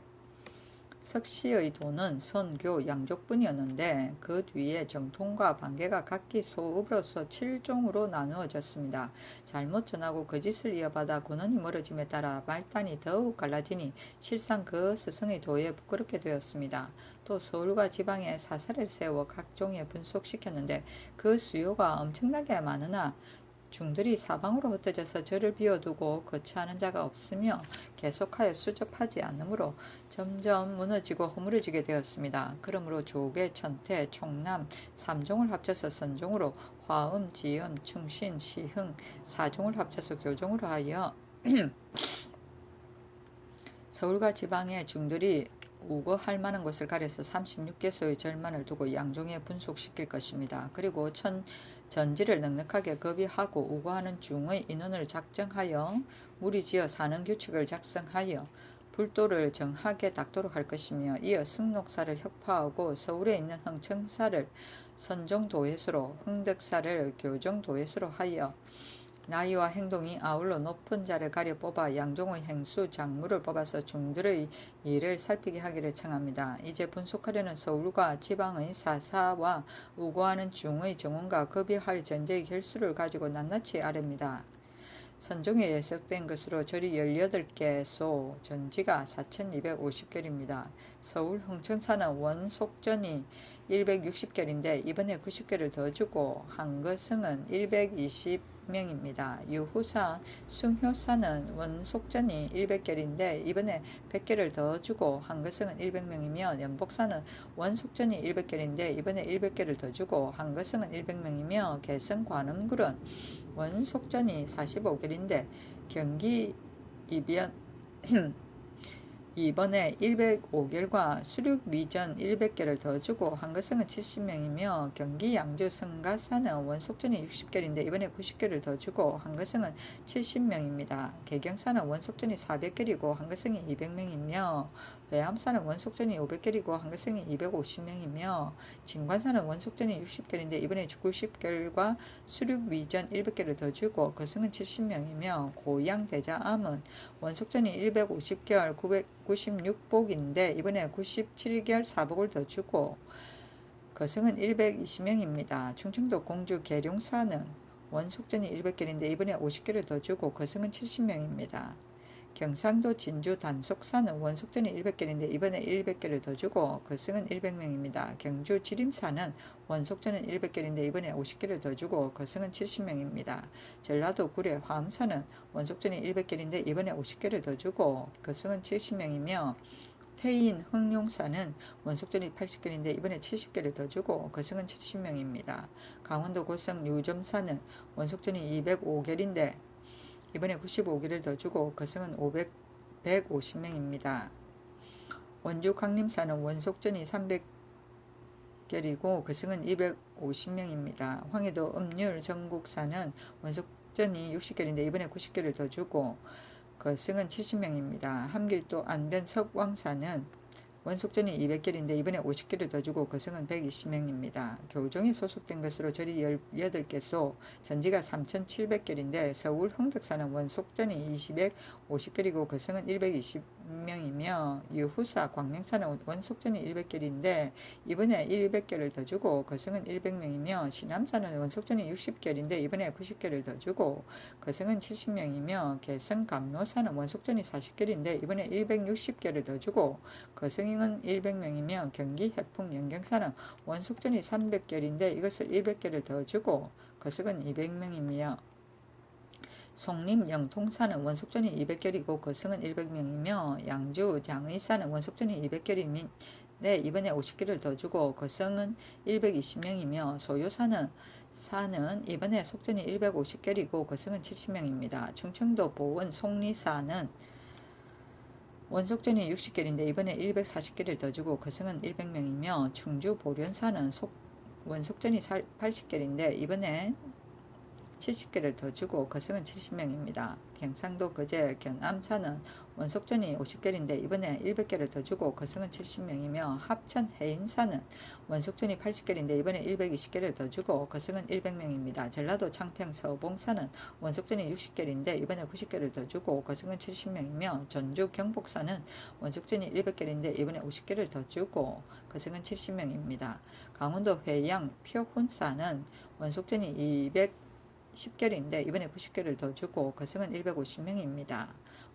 석시의 도는 선교 양족뿐이었는데 그 뒤에 정통과 반계가 각기 소읍으로서 7종으로 나누어졌습니다. 잘못 전하고 거짓을 이어받아 군원이 멀어짐에 따라 말단이 더욱 갈라지니 실상 그 스승의 도에 부끄럽게 되었습니다. 또 서울과 지방에 사사를 세워 각종에 분속시켰는데 그 수요가 엄청나게 많으나 중들이 사방으로 흩어져서 저를 비워두고 거처하는 자가 없으며 계속하여 수접하지 않으므로 점점 무너지고 허물어지게 되었습니다. 그러므로 조계, 천태, 총남 3종을 합쳐서 선종으로 화음, 지음, 충신, 시흥 4종을 합쳐서 교종으로 하여 서울과 지방의 중들이 우거할 만한 곳을 가려서 36개소의 절만을 두고 양종에 분속시킬 것입니다. 그리고 전지를 넉넉하게 급이하고 우거하는 중의 인원을 작정하여 무리지어 사는 규칙을 작성하여 불도를 정하게 닦도록 할 것이며 이어 승록사를 혁파하고 서울에 있는 흥청사를 선종도회수로 흥덕사를 교정도회수로 하여 나이와 행동이 아울러 높은 자를 가려 뽑아 양종의 행수, 작무를 뽑아서 중들의 일을 살피게 하기를 청합니다. 이제 분속하려는 서울과 지방의 사사와 우고하는 중의 정원과 급여할 전제의 결수를 가지고 낱낱이 아렵니다. 선종에 예속된 것으로 절이 18개소, 전지가 4250결입니다. 서울 흥천사는 원속전이 160개인데 이번에 90개를 더 주고 한거승은 120명입니다. 유후사, 숭효사는 원속전이 100개인데 이번에 100개를 더 주고 한거승은 100명이며 연복사는 원속전이 100개인데 이번에 100개를 더 주고 한거승은 100명이며 개성 관음굴은 원속전이 45개인데 경기 이변 이번에 105개과 수륙 미전 100개를 더 주고 한거승은 70명이며 경기 양주 성가사는 원속전이 60개인데 이번에 90개를 더 주고 한거승은 70명입니다. 개경사는 원속전이 400개이고 한거승이 200명이며 회암사는 원속전이 500개이고 한거승이 250명이며 진관사는 원속전이 60개인데 이번에 90개과 수륙 미전 100개를 더 주고 거승은 70명이며 고양대자암은 원속전이 150개월 996복인데 이번에 97개월 4복을 더 주고 거승은 120명입니다. 충청도 공주 계룡사는 원속전이 100개인데 이번에 50개를 더 주고 거승은 70명입니다. 경상도 진주 단속사는 원속전이 100개인데 이번에 100개를 더 주고 거승은 100명입니다. 경주 지림사는 원속전은 100개인데 이번에 50개를 더 주고 거승은 70명입니다. 전라도 구례 화엄사는 원속전이 100개인데 이번에 50개를 더 주고 거승은 70명이며 태인 흥룡사는 원속전이 80개인데 이번에 70개를 더 주고 거승은 70명입니다. 강원도 고성 유점사는 원속전이 205개인데 이번에 95개를 더 주고 거승은 150명입니다. 원주 강림사는 원속전이 300개이고 거승은 250명입니다. 황해도 음률 전국사는 원속전이 60개인데 이번에 90개를 더 주고 거승은 70명입니다. 함길도 안변 석왕사는 원속전이 200개인데 이번에 50개를 더 주고 거승은 120명입니다. 교종에 소속된 것으로 절이 18개소, 전지가 3,700개인데 서울 흥덕사는 원속전이 250개이고 거승은 120명이며 유후사 광명사는 원속전이 100개인데 이번에 100개를 더 주고 거승은 100명이며 신암사는 원속전이 60개인데 이번에 90개를 더 주고 거승은 70명이며 개성 감로사는 원속전이 40개인데 이번에 160개를 더 주고 거승은 100명이며 경기 해풍 연경사는 원속전이 300개인데 이것을 100개를 더 주고 거승은 200명이며 송림 영통사는 원속전이 200개이고 거승은 100명이며 양주 장의사는 원속전이 200개인데 이번에 50개를 더 주고 거승은 120명이며 소요사는 이번에 속전이 150개이고 거승은 70명입니다. 충청도 보은 송리사는 원속전이 60개인데 이번에 140개를 더 주고 거승은 100명이며 충주 보련사는 원속전이 80개인데 이번에 70개를 더 주고 거승은 70명입니다. 경상도 거제 견암사는 원속전이 50개인데 이번에 100개를 더 주고 거승은 70명이며 합천 해인사는 원속전이 80개인데 이번에 120개를 더 주고 거승은 100명입니다. 전라도 창평 서봉사는 원속전이 60개인데 이번에 90개를 더 주고 거승은 70명이며 전주 경복사는 원속전이 100개인데 이번에 50개를 더 주고 거승은 70명입니다. 강원도 회양 표훈사는 원속전이 210개인데 이번에 90개를 더 주고 거승은 150명입니다.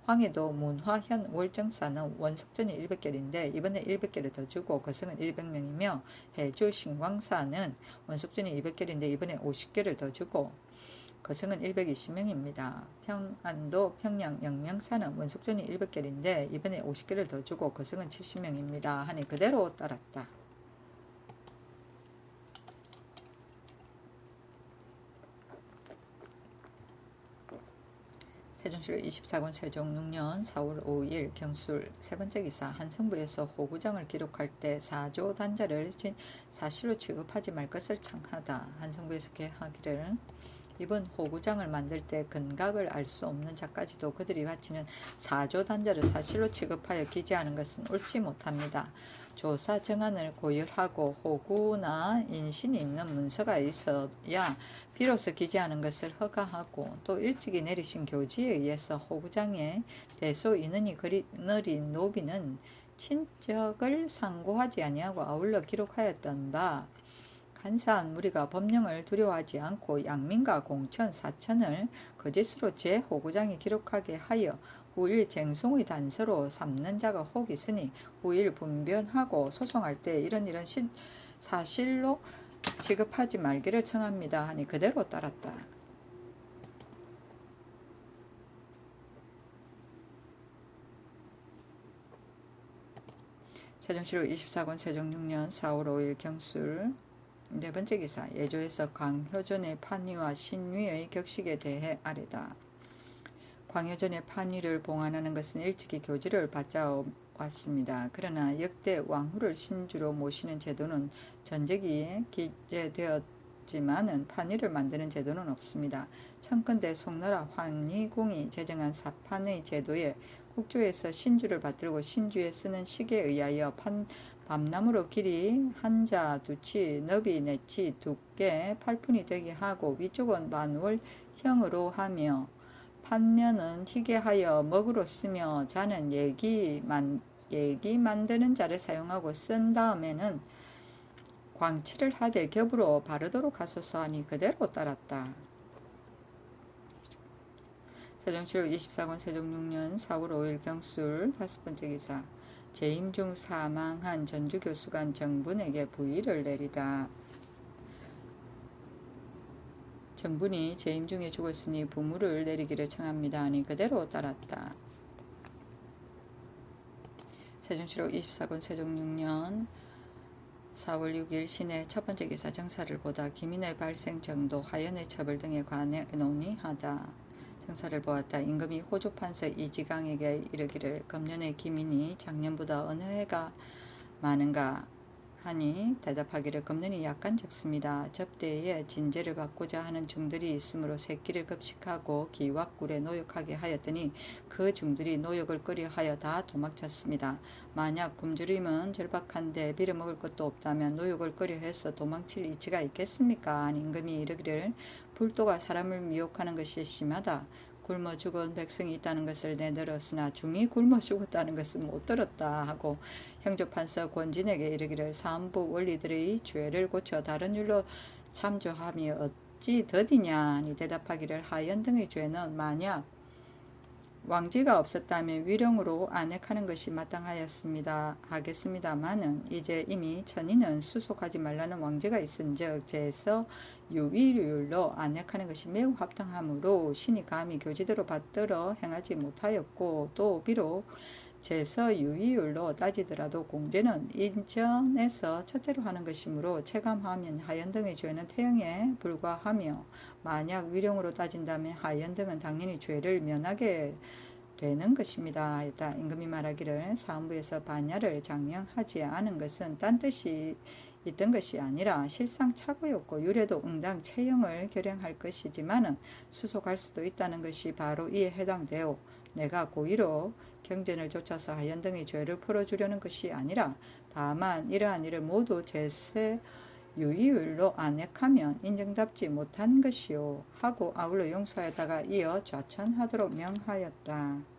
황해도 문화현 월정사는 원속전이 100개인데 이번에 100개를 더 주고 거승은 100명이며 해주 신광사는 원속전이 200개인데 이번에 50개를 더 주고 거승은 120명입니다. 평안도 평양 영명사는 원속전이 100개인데 이번에 50개를 더 주고 거승은 70명입니다. 하니 그대로 따랐다. 세종시로 24권 세종 6년 4월 5일 경술 세번째 기사 한성부에서 호구장을 기록할 때 사조 단자를 사실로 취급하지 말 것을 청하다. 한성부에서 개하기를 이번 호구장을 만들 때 근각을 알 수 없는 자까지도 그들이 바치는 사조 단자를 사실로 취급하여 기재하는 것은 옳지 못합니다. 조사 정안을 고열하고 호구나 인신이 있는 문서가 있어야 비로소 기재하는 것을 허가하고 또 일찍이 내리신 교지에 의해서 호구장에 대소 인원이 느린 노비는 친적을 상고하지 아니하고 아울러 기록하였던 바 간사한 무리가 법령을 두려워하지 않고 양민과 공천, 사천을 거짓으로 제 호구장에 기록하게 하여 후일 쟁송의 단서로 삼는 자가 혹 있으니 후일 분변하고 소송할 때 이런 사실로 취급하지 말기를 청합니다 하니 그대로 따랐다. 세종시로 24권 세종 6년 4월 5일 경술. 네 번째 기사. 예조에서 광효전의 판위와 신위의 격식에 대해 아래다. 광효전의 판위를 봉안하는 것은 일찍이 교지를 받자 왔습니다. 그러나 역대 왕후를 신주로 모시는 제도는 전적이 기재되었지만은 판위를 만드는 제도는 없습니다. 청건대 송나라 황희공이 제정한 사판의 제도에 국조에서 신주를 받들고 신주에 쓰는 식에 의하여 밤나무로 길이 한자 두치, 너비 네치, 두께 8푼이 되게 하고 위쪽은 만월형으로 하며 판면은 희게 하여 먹으로 쓰며 자는 얘기 만드는 자를 사용하고 쓴 다음에는 광치를 하되 겹으로 바르도록 하소서 하니 그대로 따랐다. 세종시로 24권 세종 6년 4월 5일 경술. 다섯 번째 기사. 재임 중 사망한 전주교수관 정분에게 부의를 내리다. 정분이 재임 중에 죽었으니 부무를 내리기를 청합니다 하니 그대로 따랐다. 세종시로 24권 세종 6년 4월 6일 시내 첫 번째 기사. 정사를 보다 기민의 발생 정도, 화연의 처벌 등에 관해 논의하다. 정사를 보았다. 임금이 호조 판서 이지강에게 이르기를 금년의 기민이 작년보다 어느 해가 많은가 하니 대답하기를 금년이 약간 적습니다. 접대에 진제를 받고자 하는 중들이 있으므로 새끼를 급식하고 기왁굴에 노역하게 하였더니 그 중들이 노역을 끄려하여 다 도망쳤습니다. 만약 굶주림은 절박한데 빌어먹을 것도 없다면 노역을 끄려해서 도망칠 이치가 있겠습니까? 하니 임금이 이르기를 불도가 사람을 미혹하는 것이 심하다. 굶어 죽은 백성이 있다는 것을 내들었으나 중이 굶어 죽었다는 것은 못 들었다 하고 형조판서 권진에게 이르기를 사헌부 원리들의 죄를 고쳐 다른 율로 참조함이 어찌 더디냐 하니 대답하기를 하연 등의 죄는 만약 왕지가 없었다면 위령으로 안액하는 것이 하겠습니다마는 이제 이미 천인은 수속하지 말라는 왕제가 있은즉 제서 유위율로 안액하는 것이 매우 합당하므로 신이 감히 교지대로 받들어 행하지 못하였고 또 비록 제서 유위율로 따지더라도 공제는 인전에서 첫째로 하는 것이므로 체감하면 하연 등의 죄는 태형에 불과하며 만약 위령으로 따진다면 하연 등은 당연히 죄를 면하게 되는 것입니다. 하였다. 임금이 말하기를 사헌부에서 반야를 장령하지 않은 것은 딴 뜻이 있던 것이 아니라 실상 착오였고 유래도 응당 체형을 결행할 것이지만은 수속할 수도 있다는 것이 바로 이에 해당되오. 내가 고의로 경전을 쫓아서 하연 등의 죄를 풀어주려는 것이 아니라 다만 이러한 일을 모두 제세 유의율로 안액하면 인정답지 못한 것이요 하고 아울러 용서하다가 이어 좌천하도록 명하였다.